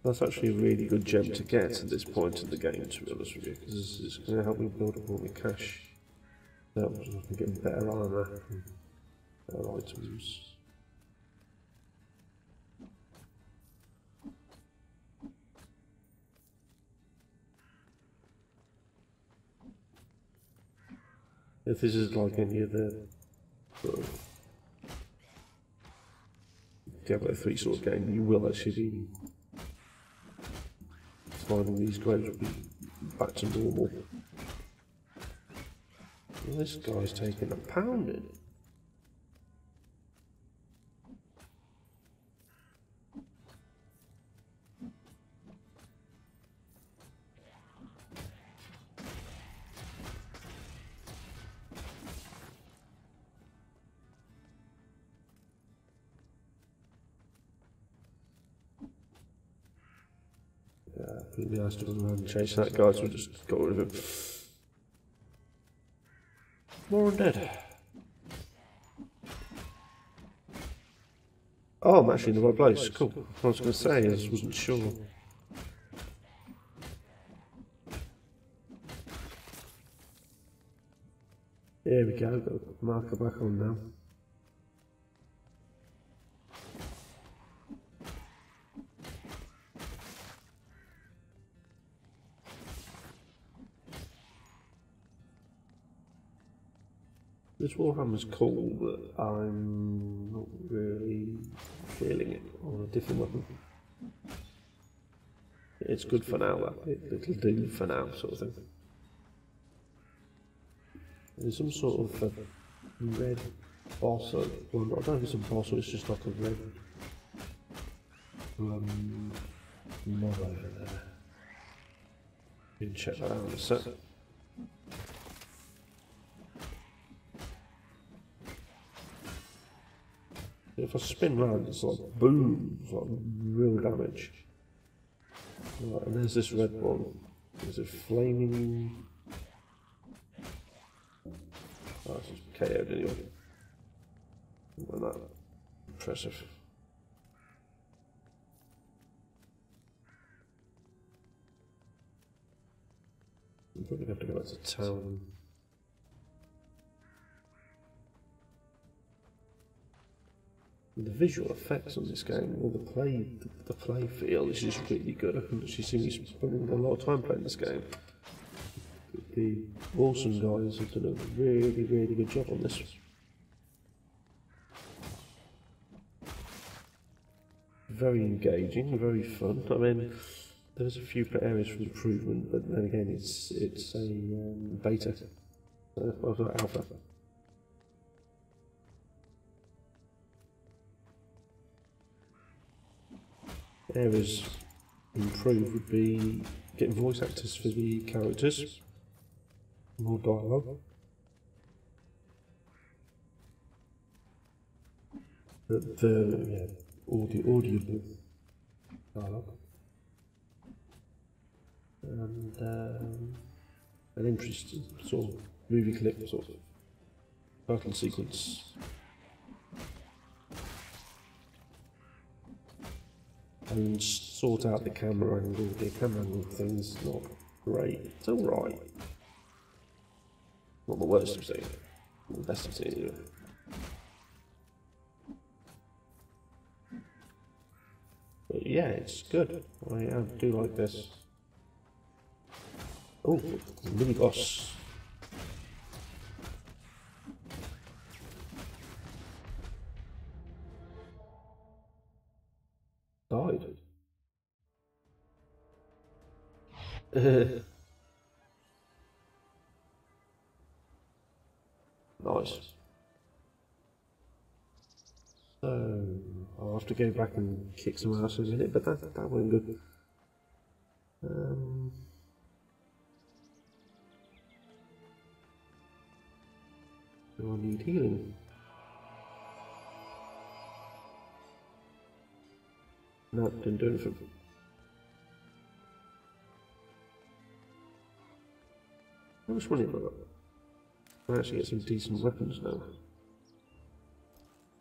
That's actually a really good gem to get at this point in the game, to be honest with you, because it's going to help me build up all my cash. So I can get better armor and better items. If this is like any other sort of Diablo 3 sort of game, you will actually be finding these graves will be back to normal. Well, this guy's taking a pounding. Pretty nice to run around and chase that guy, so we just got rid of him. More undead. Oh, I'm actually in the right place. Cool. I was going to say, I just wasn't sure. Here we go, got the marker back on now. This Warhammer's cool, but I'm not really feeling it on a different weapon. It's good for now, it'll do for now, sort of thing. There's some sort of red boss, well, I don't know if it's a boss or it's just like a red mob over there. You can check that out in a sec. If I spin round, it's like boom, it's like real damage. Right, and there's this red one. There's a flaming. Oh, it's just KO'd anyway. Not that impressive. I'm probably going to have to go back to town. The visual effects on this game, or the play feel is just really good. I can actually see me spending a lot of time playing this game. The Wolcen guys have done a really, really good job on this. Very engaging, very fun. I mean, there's a few areas for improvement, but then again, it's a beta, or alpha. Areas improved would be getting voice actors for the characters, more dialogue, audio dialogue. And an interesting sort of movie clip, sort of title sequence. And sort out the camera angle. The camera angle thing's not great. It's alright. Not the worst I've seen. Not the best I've seen either. But yeah, it's good. I do like this. Oh, mini boss. Died. Nice. So I'll have to go back and kick some ass in a minute, but that went good. Do I need healing? No, didn't do anything. How much money have I got? I actually get some decent weapons now.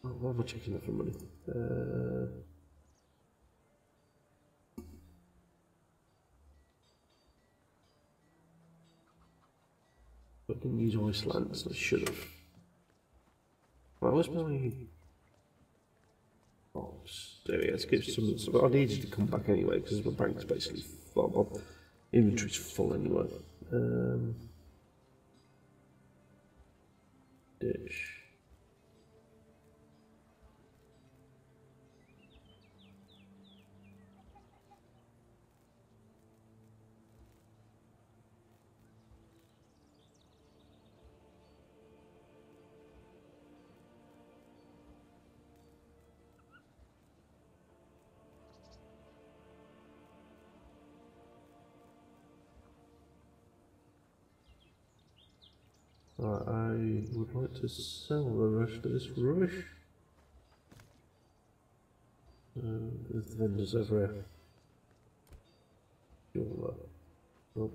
Oh, why am I checking that for money? I didn't use Iceland, so I should have. Well, where's my... Oh, there we go, let's get some... I needed to come back anyway, because my bank's basically full. My inventory's full anyway. Ditch. I would like to sell the rest of this rubbish. There's vendors everywhere. Oh.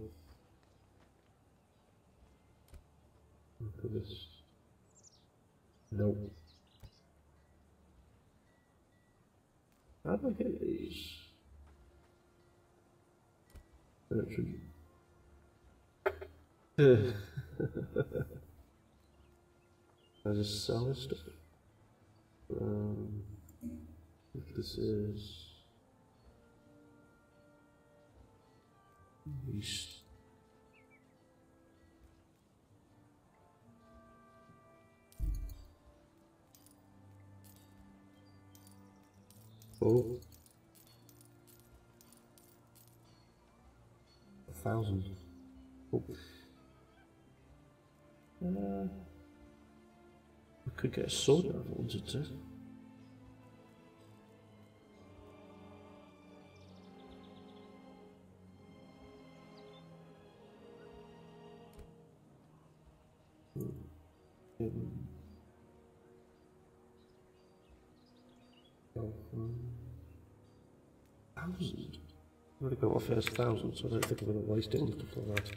Look at this. Nope. How do I get these? Actually. I just sell this stuff. If this is these. Oh, 1,000. Oh. I could get a sword if I wanted to. $1,000? I've already got my first 1,000, so I don't think I'm going to waste it on stuff like that.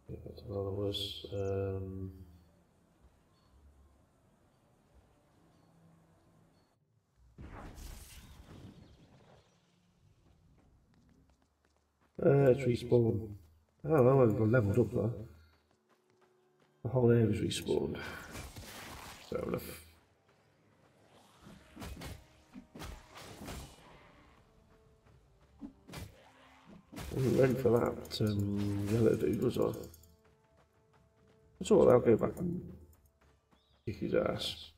Yeah, that's another was. It's respawned. Oh, I haven't got leveled up though. The whole area's respawned. Fair enough. I wasn't ready for that yellow dude, was I? That's all right, I'll go back and kick his ass.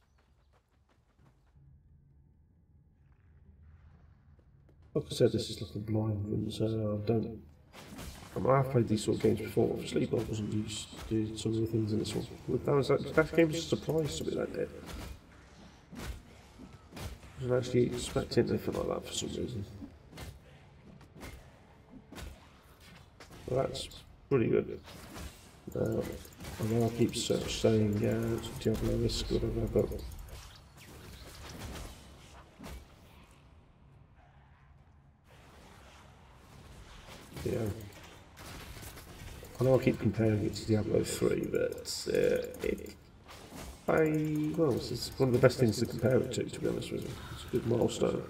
Like I said, this is like a blind run, so I don't... I've played these sort of games before, obviously, but I wasn't used to do some of the things in this one. That game was a surprise to me, that did. I wasn't actually expecting anything like that for some reason. Well, that's pretty good. I know I keep saying, yeah, it's Diablo risk, whatever, but Yeah. I know I keep comparing it to Diablo 3, but well, it's one of the best things to compare it to be honest with you. It's a good milestone.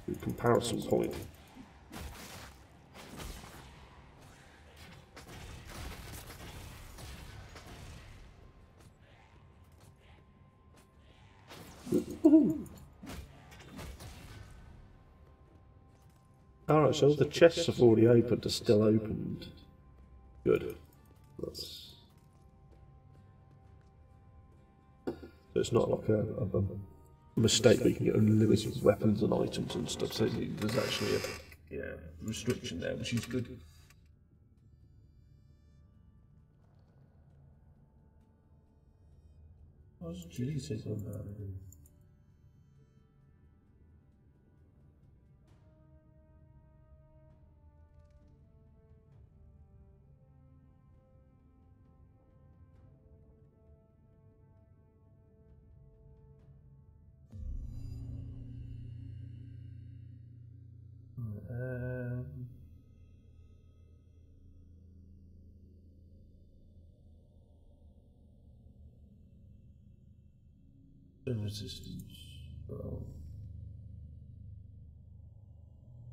Good comparison point. Alright, so the chests I've already opened are still opened. Good. So it's not like a mistake where you can get unlimited weapons and items and stuff, so there's actually a restriction there, which is good. What's Jesus on that? Resistance. Well,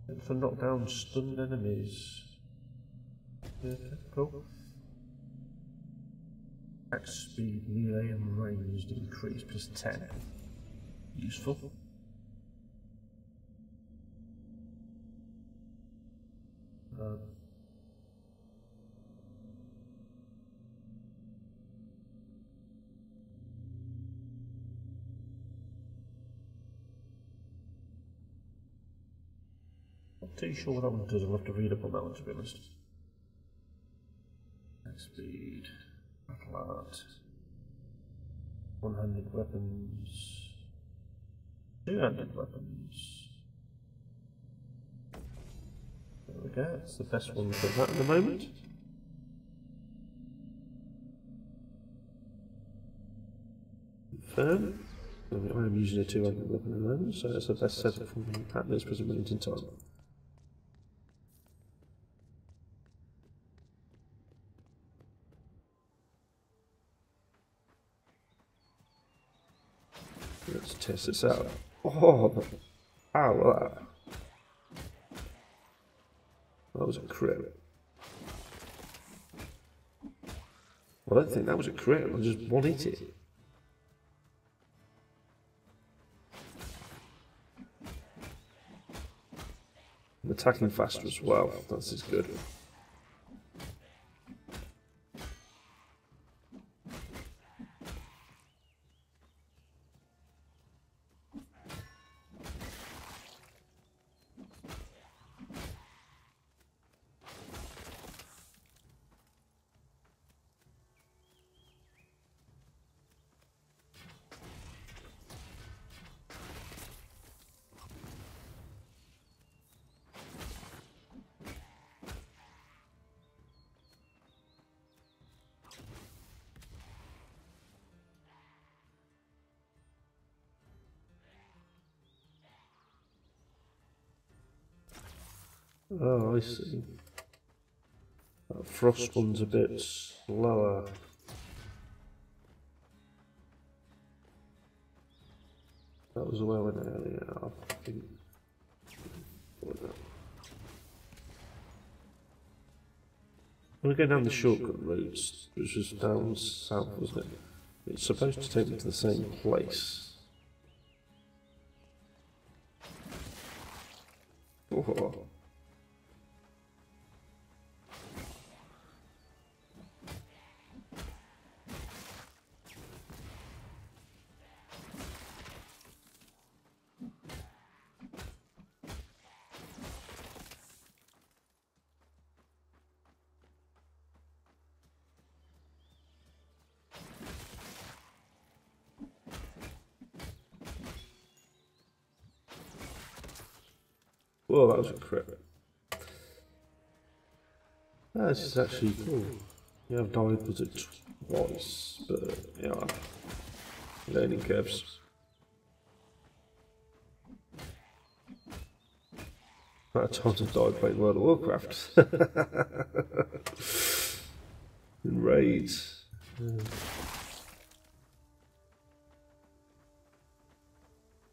and for knockdown stunned enemies. Yeah, cool. Attack speed, melee and range increase plus 10. Useful. Not too sure what that one does. I'll have to read up on that one to be honest. Attack speed, battle art, one-handed weapons, two-handed weapons. There we go, that's the best one for that at the moment. Confirm. I am using a two-handed weapon at the moment, so that's the best setup for me at this present moment in time. Let's test this out. Oh, ow, that was a crit. Well, I don't think that was a crit, I just one-hit it. I'm attacking faster as well, that's as good. Oh, I see. That frost one's a bit slower. That was the way I went earlier, I think. We're going down the shortcut routes, which was down south, wasn't it? It's supposed to take me to the same place. Oh. Whoa, that was a crit. This is actually cool. Yeah, I've died with it twice, but yeah, learning curves. At times I've died playing World of Warcraft. In raids.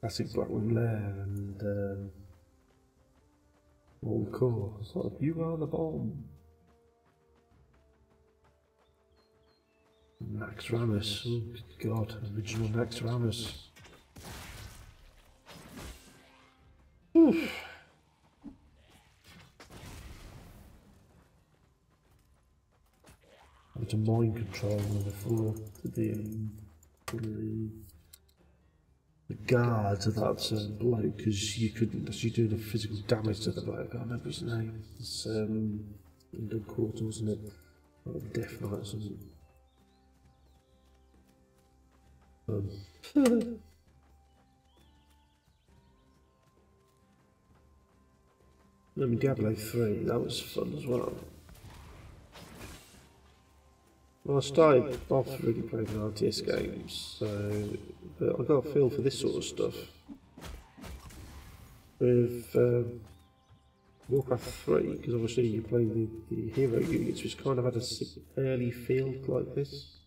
Classic Blackwing Lair and All Core. It's like, you are the bomb. Max Ramus. Oh, good God, original Max Ramus. Oof. Having to mind control on the floor to the guards of that bloke, because you couldn't actually do the physical damage to the bloke. I can't remember his name. It's in the quarter, wasn't it? Like Death Knight or something. I mean, Diablo 3, that was fun as well. Well, I started off really playing RTS games, so but I got a feel for this sort of stuff. With Warcraft 3, because obviously you play the hero units, which kind of had a early feel like this.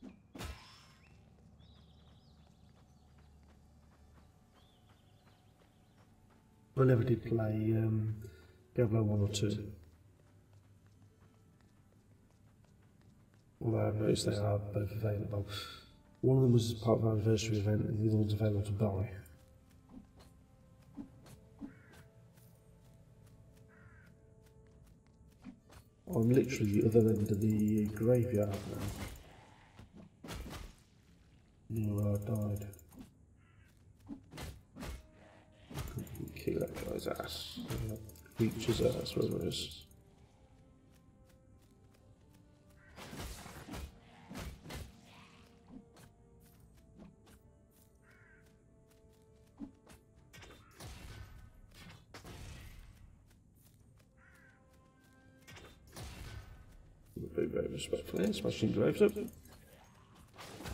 I never did play Diablo 1 or 2. Although I've noticed they are both available. One of them was part of our anniversary event and the other one's available to buy. I'm literally the other end of the graveyard now. Near where I died. Kill that guy's ass. Creature's ass, whatever it is. Very respectfully, smashing graves up.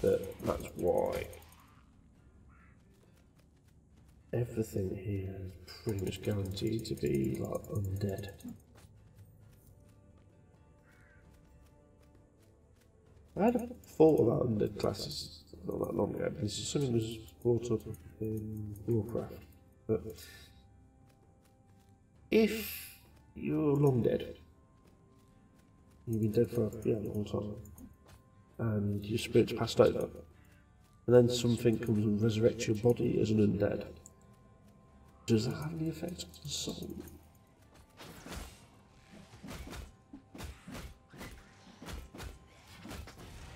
But that's why everything here is pretty much guaranteed to be like undead. I had a thought about undead classes not that long ago, but this is something that was brought up in Warcraft. But if you're long dead, you've been dead for a long time, and your spirit's passed over, and then something comes and resurrects your body as an undead, does that have any effect on the soul?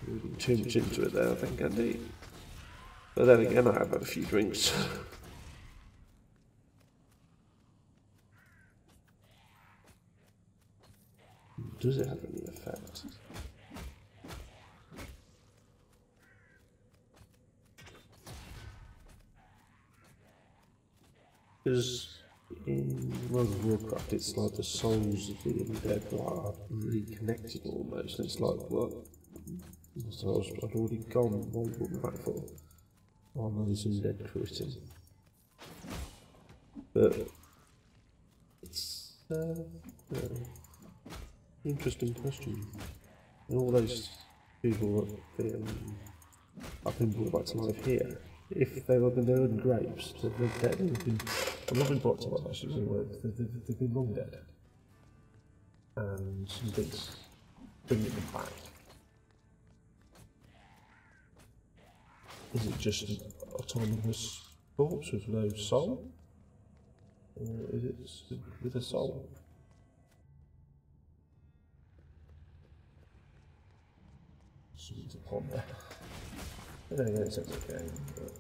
Reading too much into it there, I think, Andy. But then again, I have had a few drinks. Does it have any effect? Because in World of Warcraft, it's like the souls of the undead are reconnected almost. It's like, what? So I'd already gone, why would we back for? Oh no, these undead quitting. But it's interesting question. And all those people I've been brought back to life here, if they've been their own graves, they've dead, I've not been brought to life actually, they've been long dead. And something's bringing them back. Is it just an autonomous corpse with no soul? Or is it with a soul? Something to ponder. But then again, it's a game. But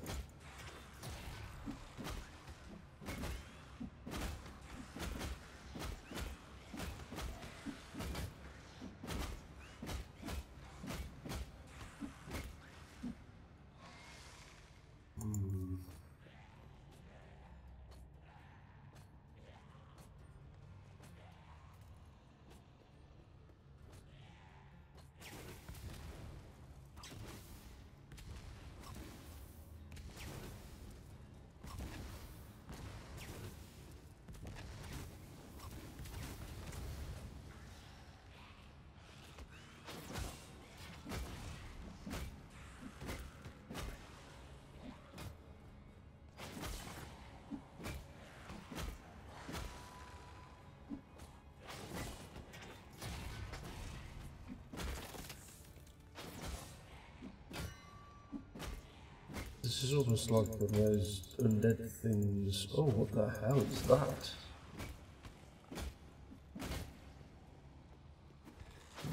This is almost like one of those undead things. Oh, what the hell is that?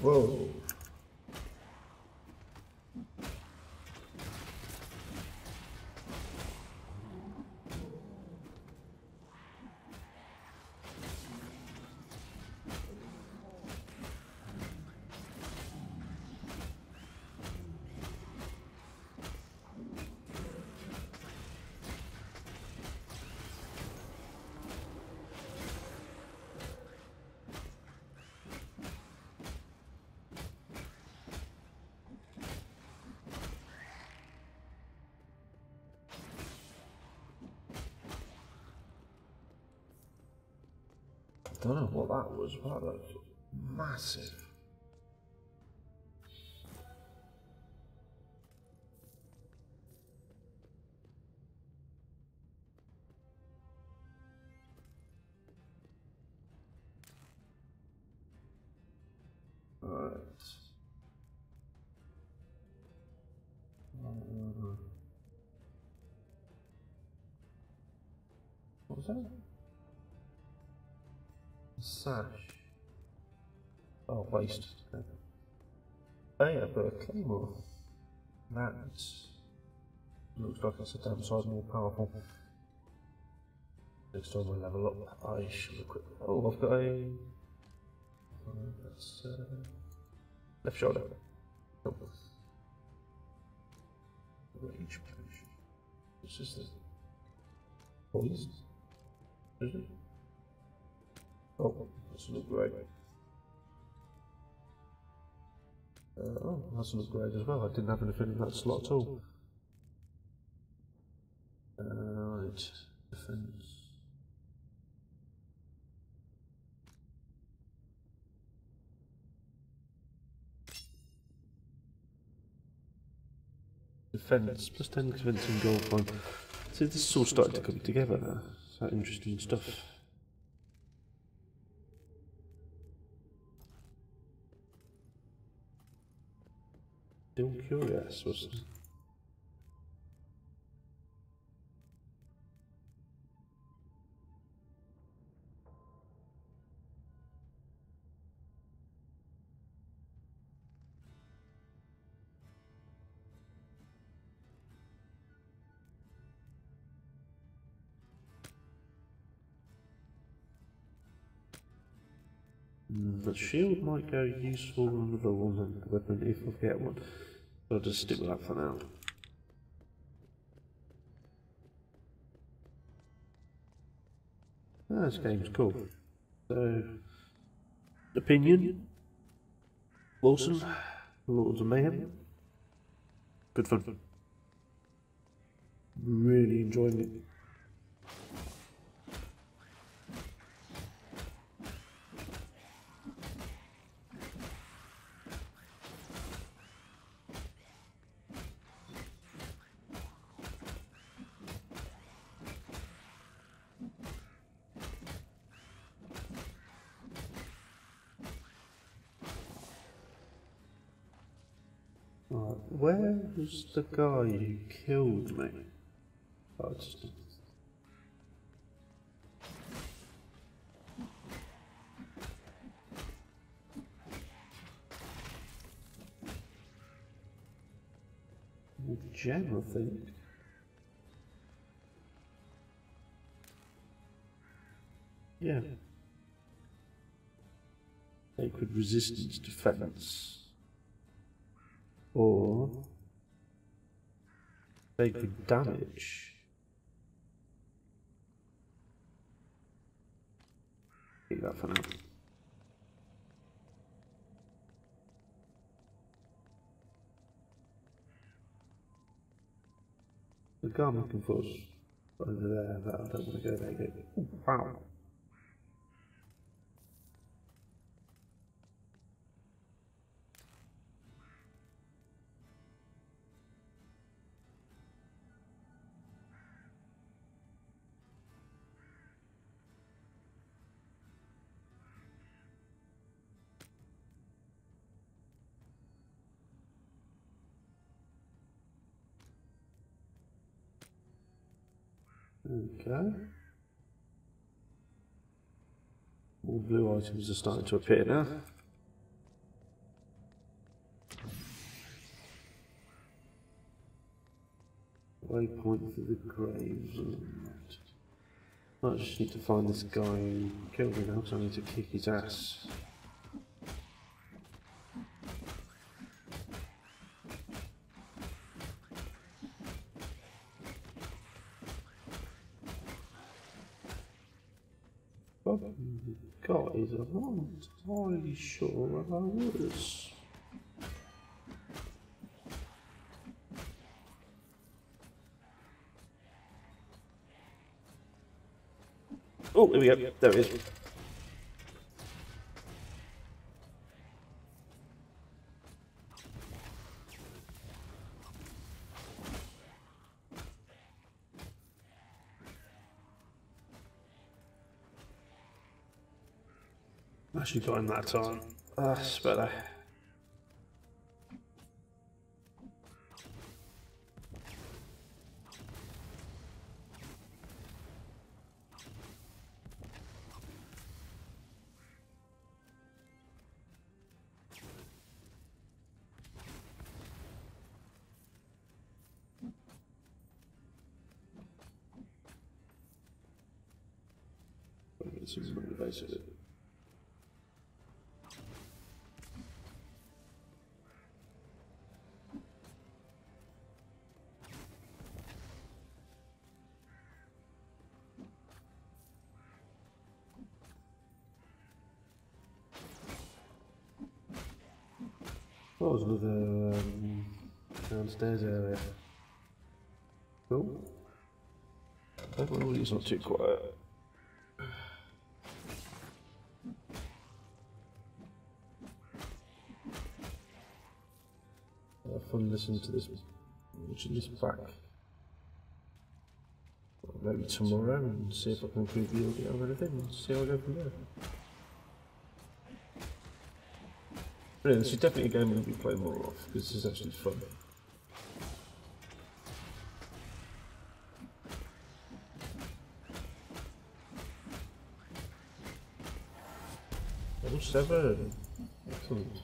Whoa. I don't know what that was, but that was massive. Alright. What was that? Sash. Oh, waste. Oh yeah, but a claymore. That looks like it's a damn size more powerful. Next time I level up, I shall equip. Oh, I've got a. That's left shoulder. Oh. Rage potion. What's this thing? Poison? Is it? Oh, that's look great. Oh, that's look great as well. I didn't have anything in that slot at all. Right, defense. Defense plus 10 convincing gold fine. See, this is all starting to come together now. It's that interesting stuff. Still curious, was the shield might go useful on the woman weapon if I get one. I'll just stick with that for now. This game's cool. So, opinion, Wolcen, Lords of Mayhem, good fun. Really enjoying it. Where was the guy who killed me? Oh, it's just... gem, I think. Yeah. Sacred resistance defense. Or sacred damage. Keep that for now. The guy I'm looking for is over there, but I don't want to go there again. Ooh, wow. There we go. More blue items are starting to appear now. Waypoint for the graves. I just need to find this guy who killed me now, so I need to kick his ass. God, I'm not entirely sure where I was. Oh, there we go. There it is. Actually got in that time. That's better. This is the base of it. Oh, there's another downstairs area. Cool. Overall, it's not too quiet. I'll have fun listening to this, watching this back. Maybe tomorrow and see if I can improve the audio or anything and see how I go from there. Yeah, this is definitely a game I'm going to be playing more of, because this is actually fun. Level 7. Excellent.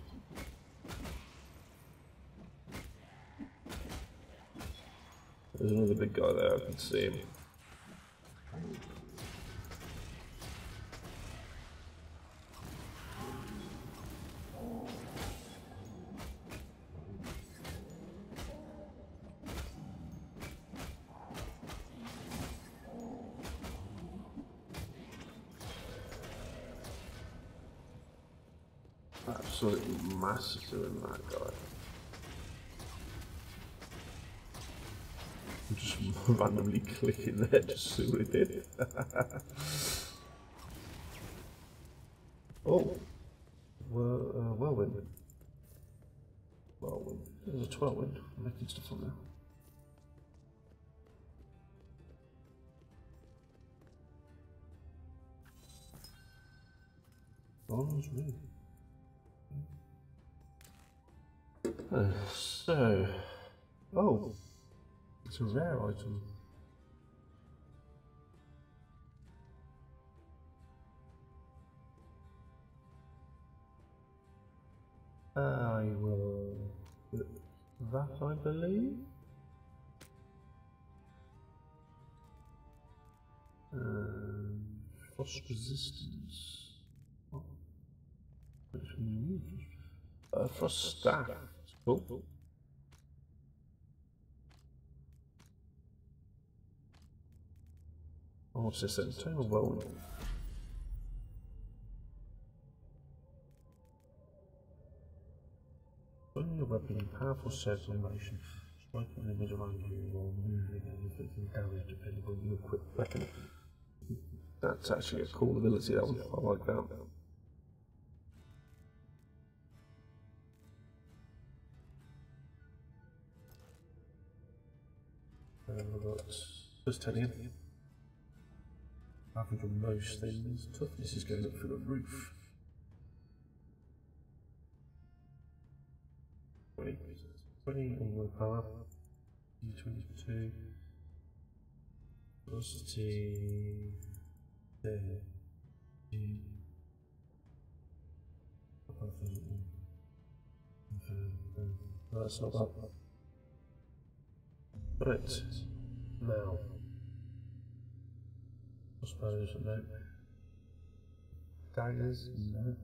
There's another big guy there, I can see him. Absolutely massacring that guy. I'm just randomly clicking there to see what it did. Oh, whirlwind. Whirlwind. There's a 12 wind. I'm making stuff on there. Oh, me. So, oh, it's a rare item. I will put that, I believe. Frost resistance. Oh. Frost staff. Cool. Oh, what's this then? Table whirlwind. Putting your weapon in powerful circle motion, striking the image around you while moving and inflicting damage depending on your equipped weapon. That's actually a cool ability, that one. I like that. We've got Titanium. Average on most things. Toughness is going up through the roof. 20 on willpower. 22. Velocity. That's not bad. Right. Now. I suppose, no. Daggers? No.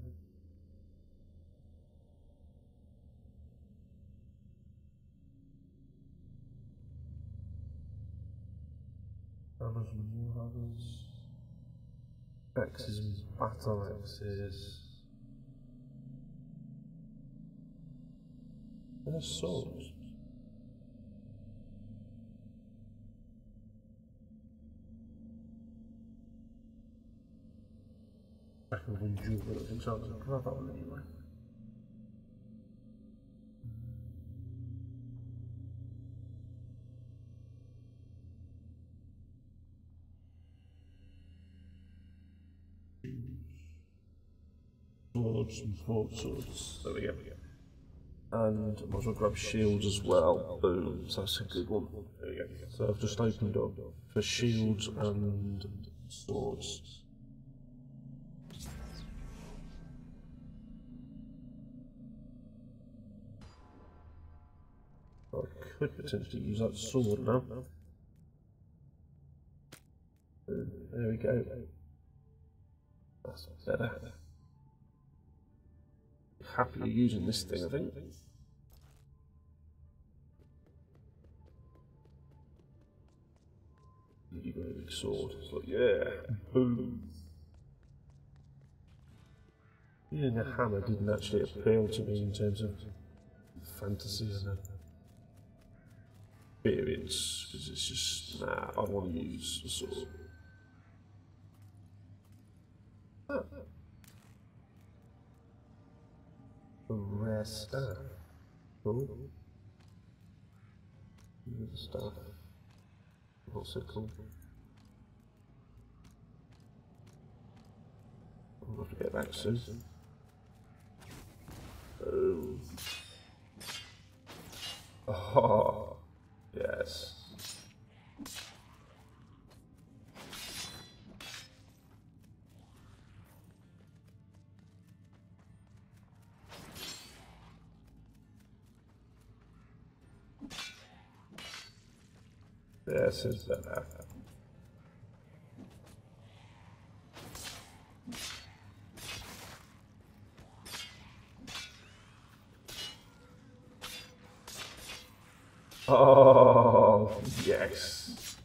Others and more others. Axes and battle axes. There's swords. I can win jewelry, I think so. I'll grab that one anyway. Swords and swords. There we go. And I might as well grab shields as well. Boom. So that's a good one. There we go. So I've just opened up for shields and swords. I could potentially use that sword now. Boom. There we go. That's better. Happily using this thing, I think. You got a big sword. It's like, yeah, boom. Using a hammer didn't actually appeal to me in terms of fantasy and experience, because it's just, nah, I want to use a sword. Ah. A rare staff. Cool. The staff. Also cool. I'll have to get back soon. Oh. Oh. Yes. This is better. Oh, yes.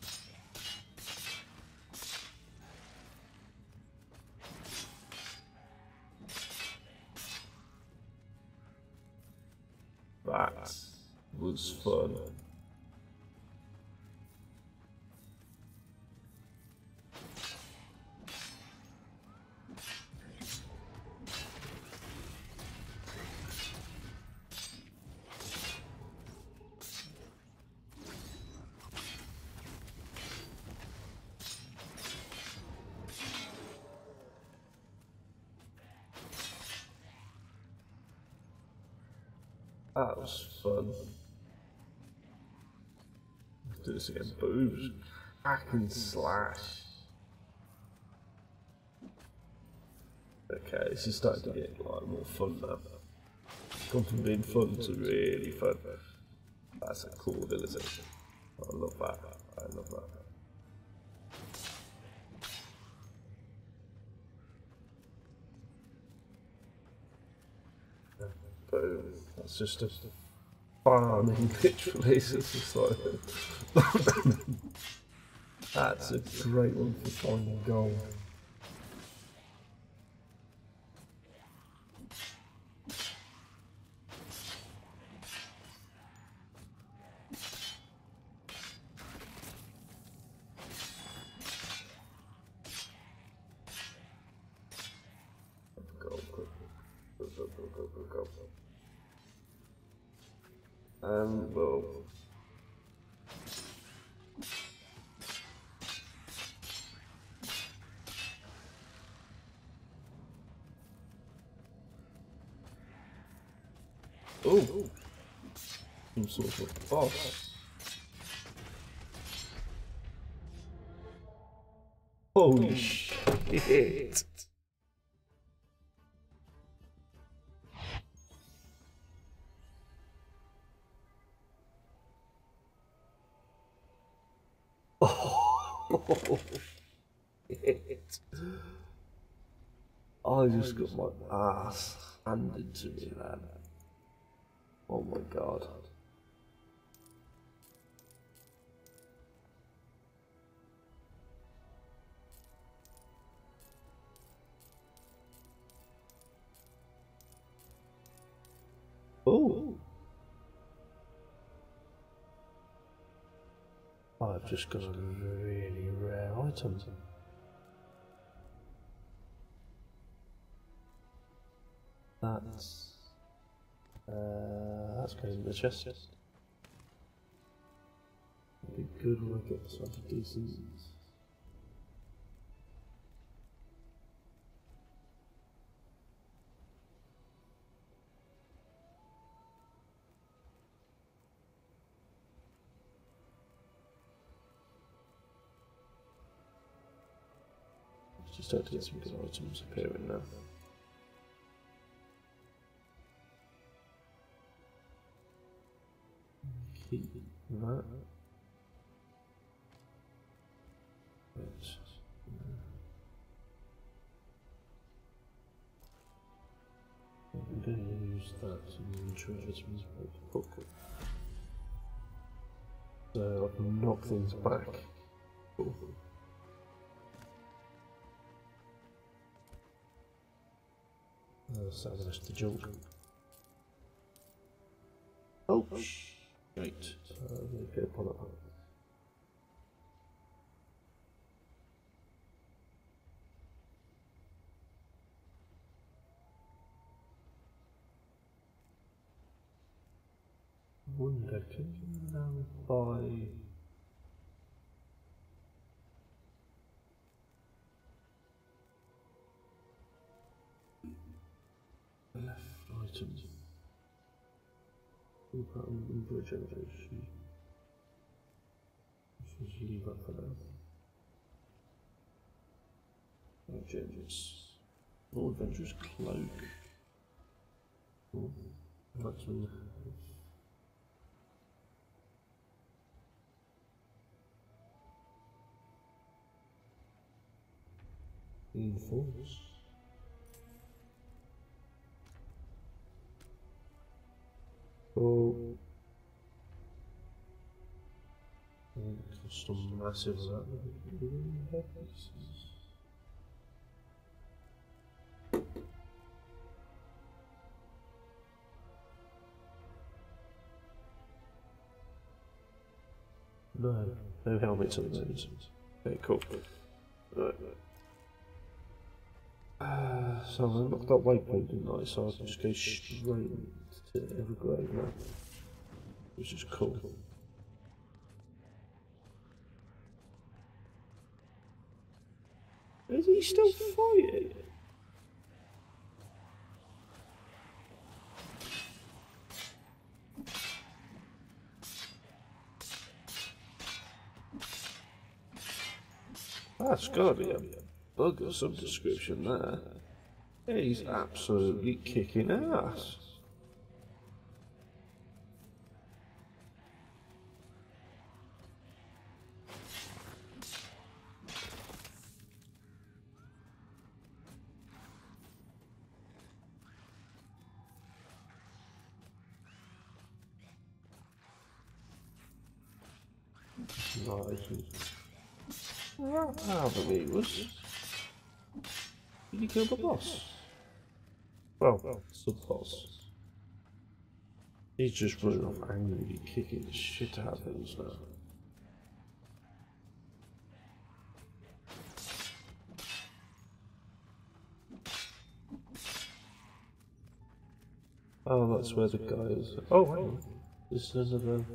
That was fun. That was fun. Let's do this again. Boobs. Hack and slash. Okay, this is starting to get like more fun now. It's gone from being fun to really fun. That's a cool ability. I love that. I love that. Boom. That's just a farming literally. It's just like that's a great one for finding gold. Well. Oh, some sort of boss. Holy shit. Oh, shit. I just got my ass handed to me, man. Oh my god. Oh. I've just got a really rare item. That's going in the chest. It'd be good when I get something decent. Just start to get some good items appearing now. Keep that. I'm going to use that to treasure some book. So I can knock things back. Cool. Salvage the junk. Oh, shit. Go upon it. Wonder, can you now buy left items? Regeneration. Just leave that for now. Changes. Lord Adventurer's Cloak. Oh, that's one. Enforce. Oh. Cost a massive amount. No helmets at the moment. Okay, cool. Right. So I knocked that waypoint, didn't I? So I can just go straight to Evergrave now, which is cool. Is he still fighting? That's gotta be a bug of some description there. He's absolutely kicking ass. How the was? Did he kill the boss? Well, sub-boss. He's just running off angrily, kicking the shit out of things now. Oh, that's where the guy is. Oh, hang on. This is another.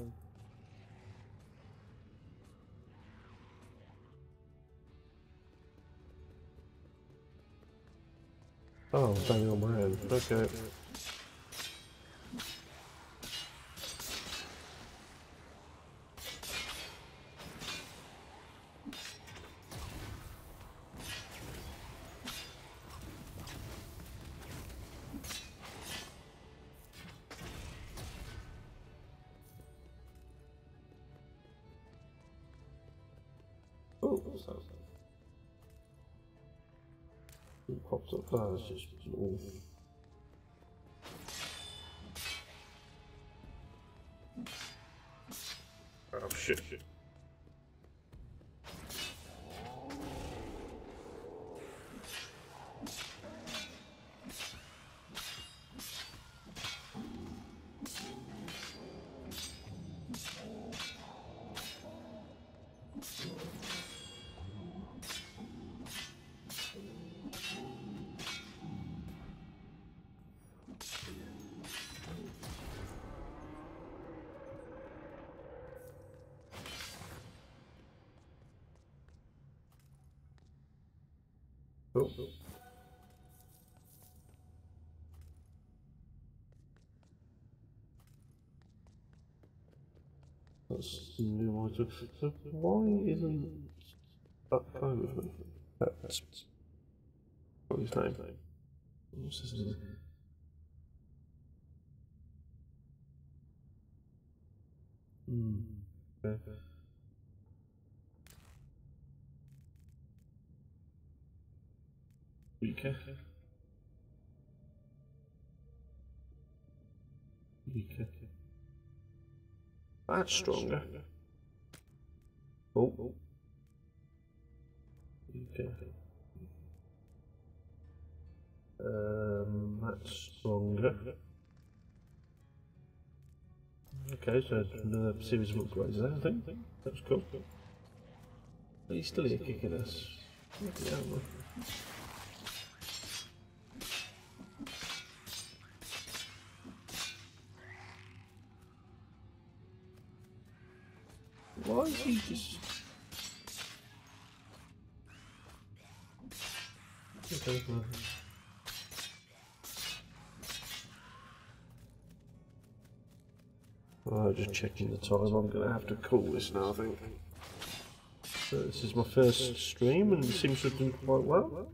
Oh, I'm banging on my own. Okay. What's that? It popped up. Oh, it's just all. Oh shit. Oh. That's the new item. So why isn't that guy with me? That's what his name. What's his name? Okay. Weaker. Weaker. That's stronger. Oh. Okay. That's stronger. Okay, so another series of upgrades there, I think. That's cool. But he's still here kicking us. Yeah, why is he just... Okay, well. Oh, just checking the time, I'm going to have to call this now, I think. So this is my first stream and it seems to have done quite well.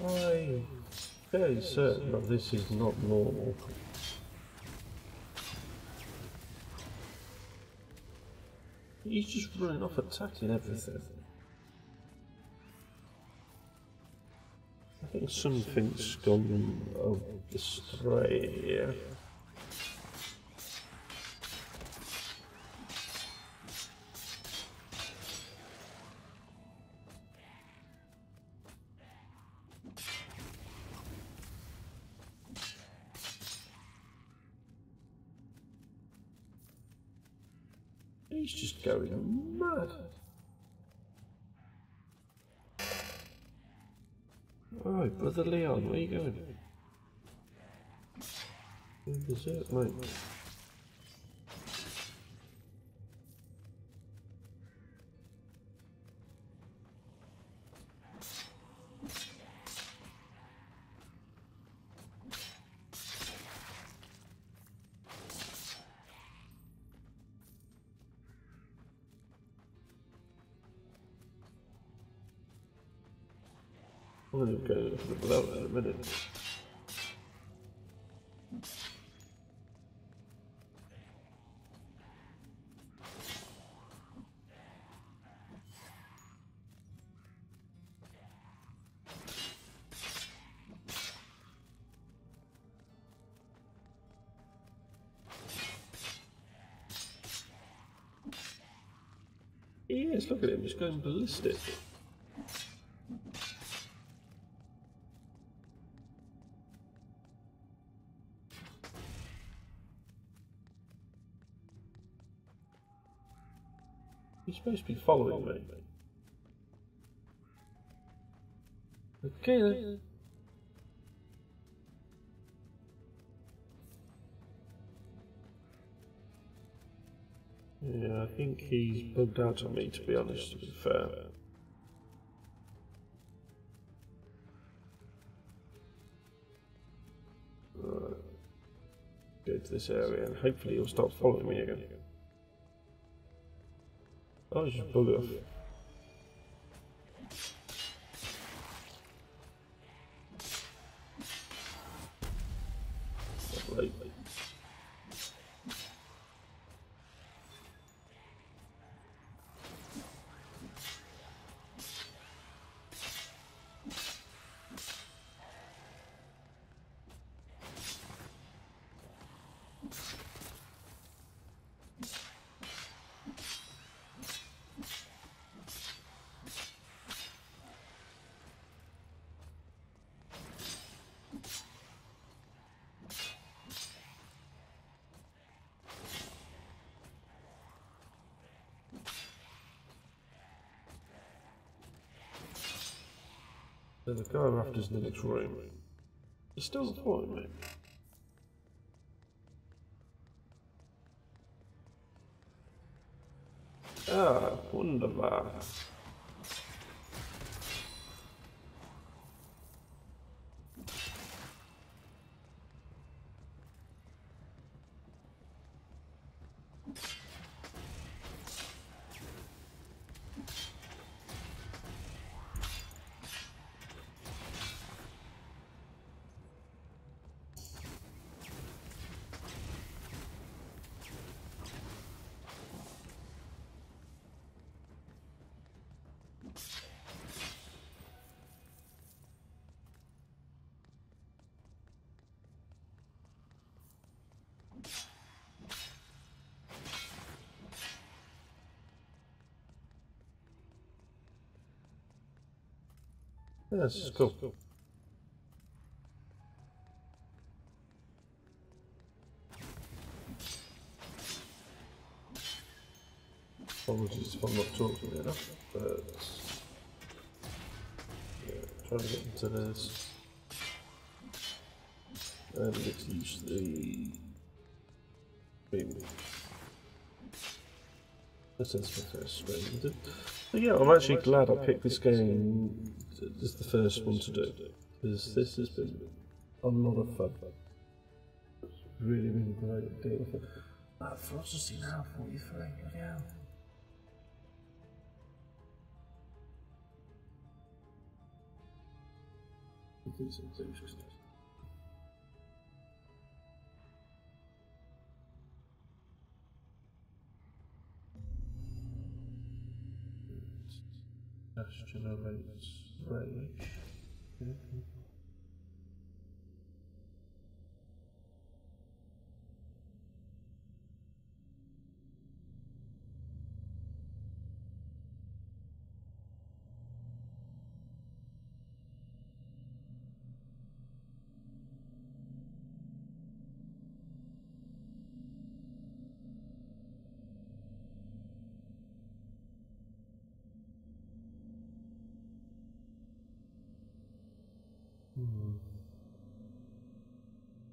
I'm fairly certain that this is not normal. He's just running off attacking everything. I think something's gone astray here. He's just going mad. Alright, Brother Leon, where are you going? Where's it, mate? I'm going to go without that in a minute. Yes, look at him, he's going ballistic. He's supposed to be following me. Okay then. Yeah, I think he's bugged out on me, to be honest, to be fair. Right. Go to this area and hopefully he'll stop following me again. Oh, he's just bugged off. Lovely. So the guy we're after is in the next room. He's still following me. Ah, wunderbar. Yes, cool. Apologies if I'm not talking enough, but yeah, trying to get into this. And let's use the beam. This is my first stream. But yeah, I'm actually glad I picked this game as the first one to do, because this has been a lot of fun. Really, really great deal of fun. Frosty now, 43, yeah. Dash generates rage.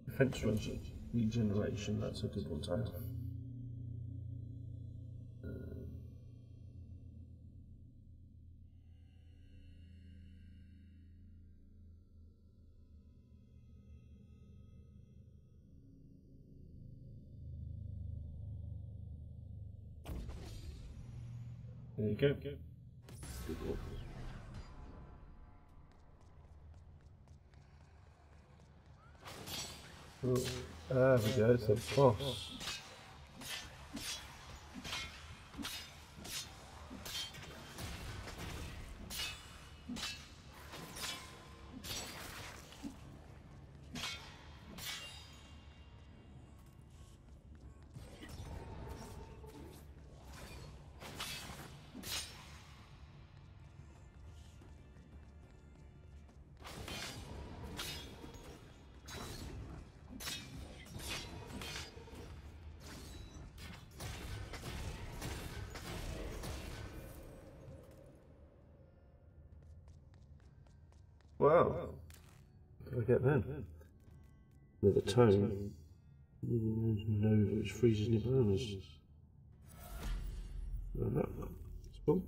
Defense regeneration, that's a good one to have. There you go. Good one. Oh, there we go, it's a boss. Wow. What do I get then? Another tone. Nova, which freezes new bonus. No, it's cool.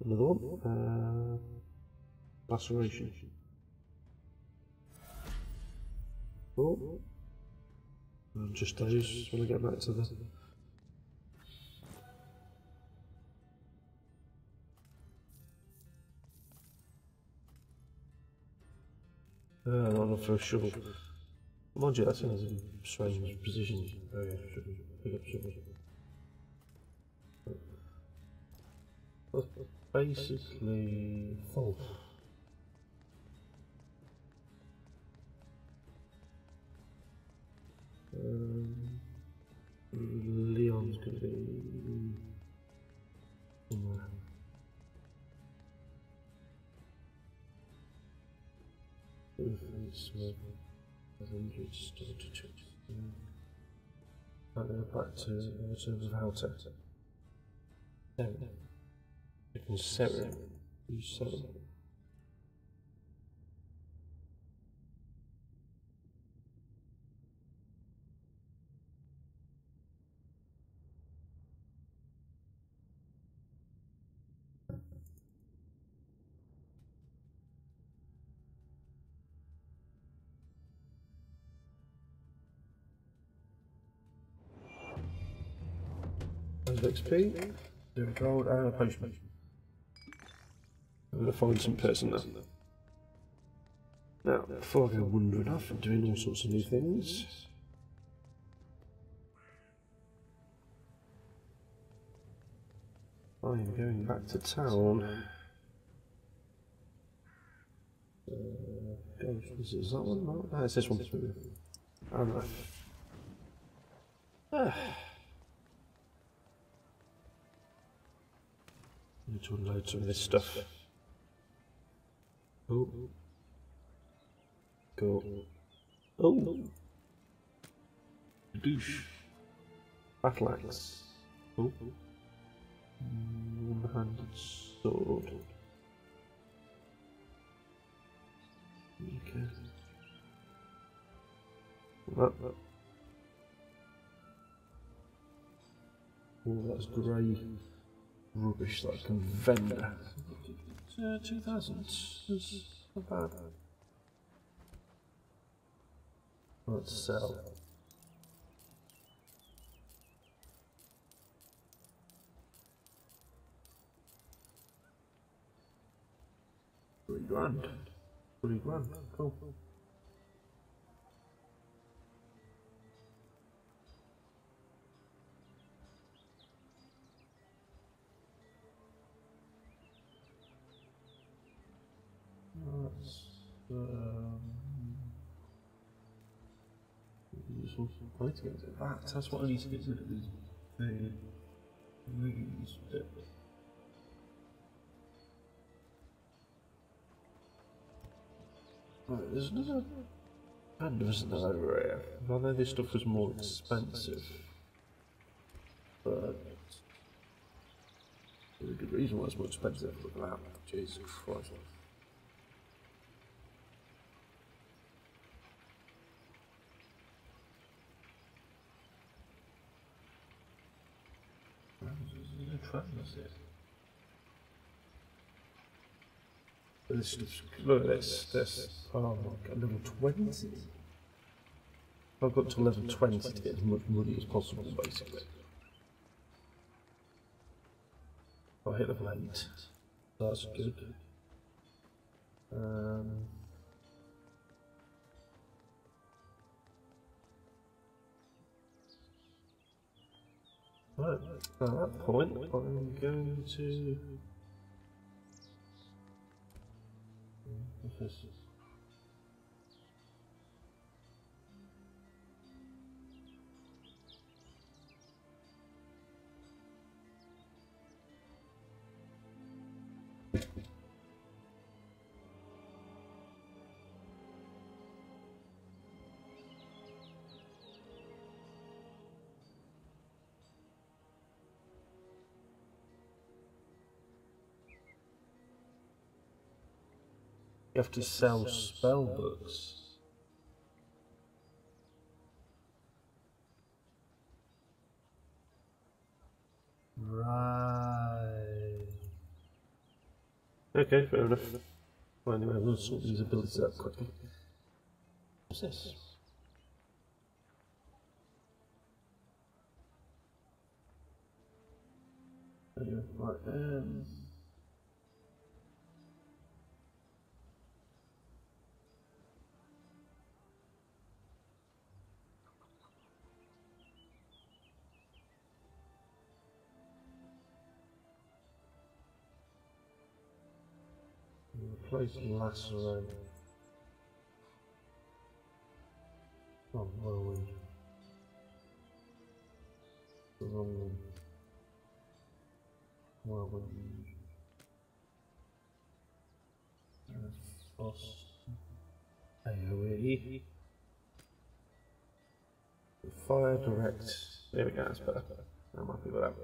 Another one. Laceration. Cool. And just those when I get back to the. Not enough for a shovel. Mind you, that sounds a strange position. Oh yeah, shovel. Pick up shovel. That's basically full. Leon's going to be somewhere. Back to in terms of how to you can set it. You set it. XP, 0 gold, and a potion. I'm going to find some person there. Now, before I go wandering off and doing all sorts of new things, I am going back to town. Is that one? No, it's this one. Need to unload some of this stuff. Oh. Go. Oh. Douche. Battle axe. Oh. One-handed sword. Okay. Oh, that's grey rubbish that I can vend. 2,000. That's not bad. Let's sell. £3,000. £3,000. Cool. I need to get rid of that. That's what I need to get rid of. These bit. Right, there's another and there's another area. I know this stuff was more expensive, but there's a good reason why it's more expensive. Look at that. Jesus Christ. Look at this, oh my god, level 20. I've got to level 20 to get as much money as possible, basically. I hit level 8, that's good. Right, at that point, I'm going to... What's this? You have to sell spell books. Right. Okay, fair enough. Well, anyway, we'll sort these abilities out quickly. What's this? Anyway, right, replace lasso. Oh, whirlwind. The wrong one. Whirlwind. Frost. AoE. Fire direct. There we go, that's better. I'm happy with that.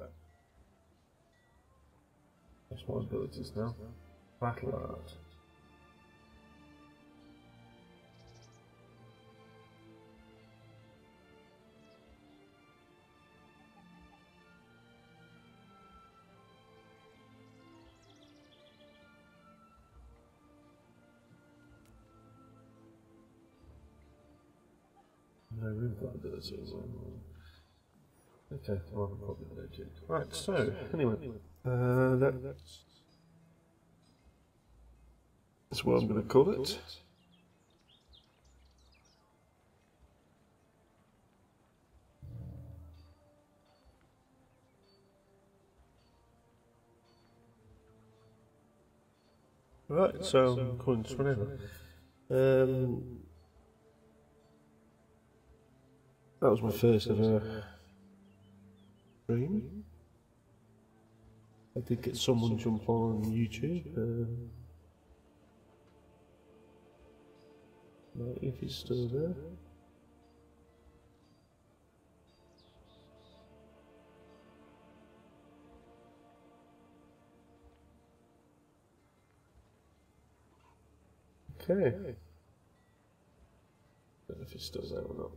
That's more abilities now. Battle art. No room for ability as well. Okay, well, I'm probably going to do. Right, so, anyway, that's what I'm going to call it. Right, so I'm calling this one over. That was my first ever stream. I did get someone jump on YouTube. If he's still there. Okay. Don't know if he's still there or not.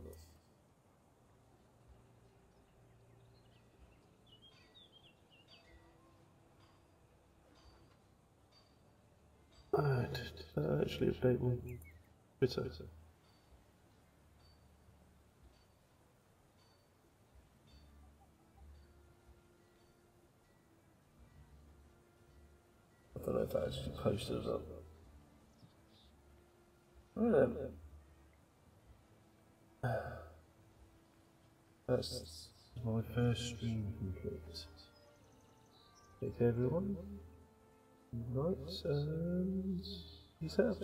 Alright, did that actually update my Twitter? I don't know if that actually posted or not. Right. That's my first stream complete. Take care everyone. Right, and peace out.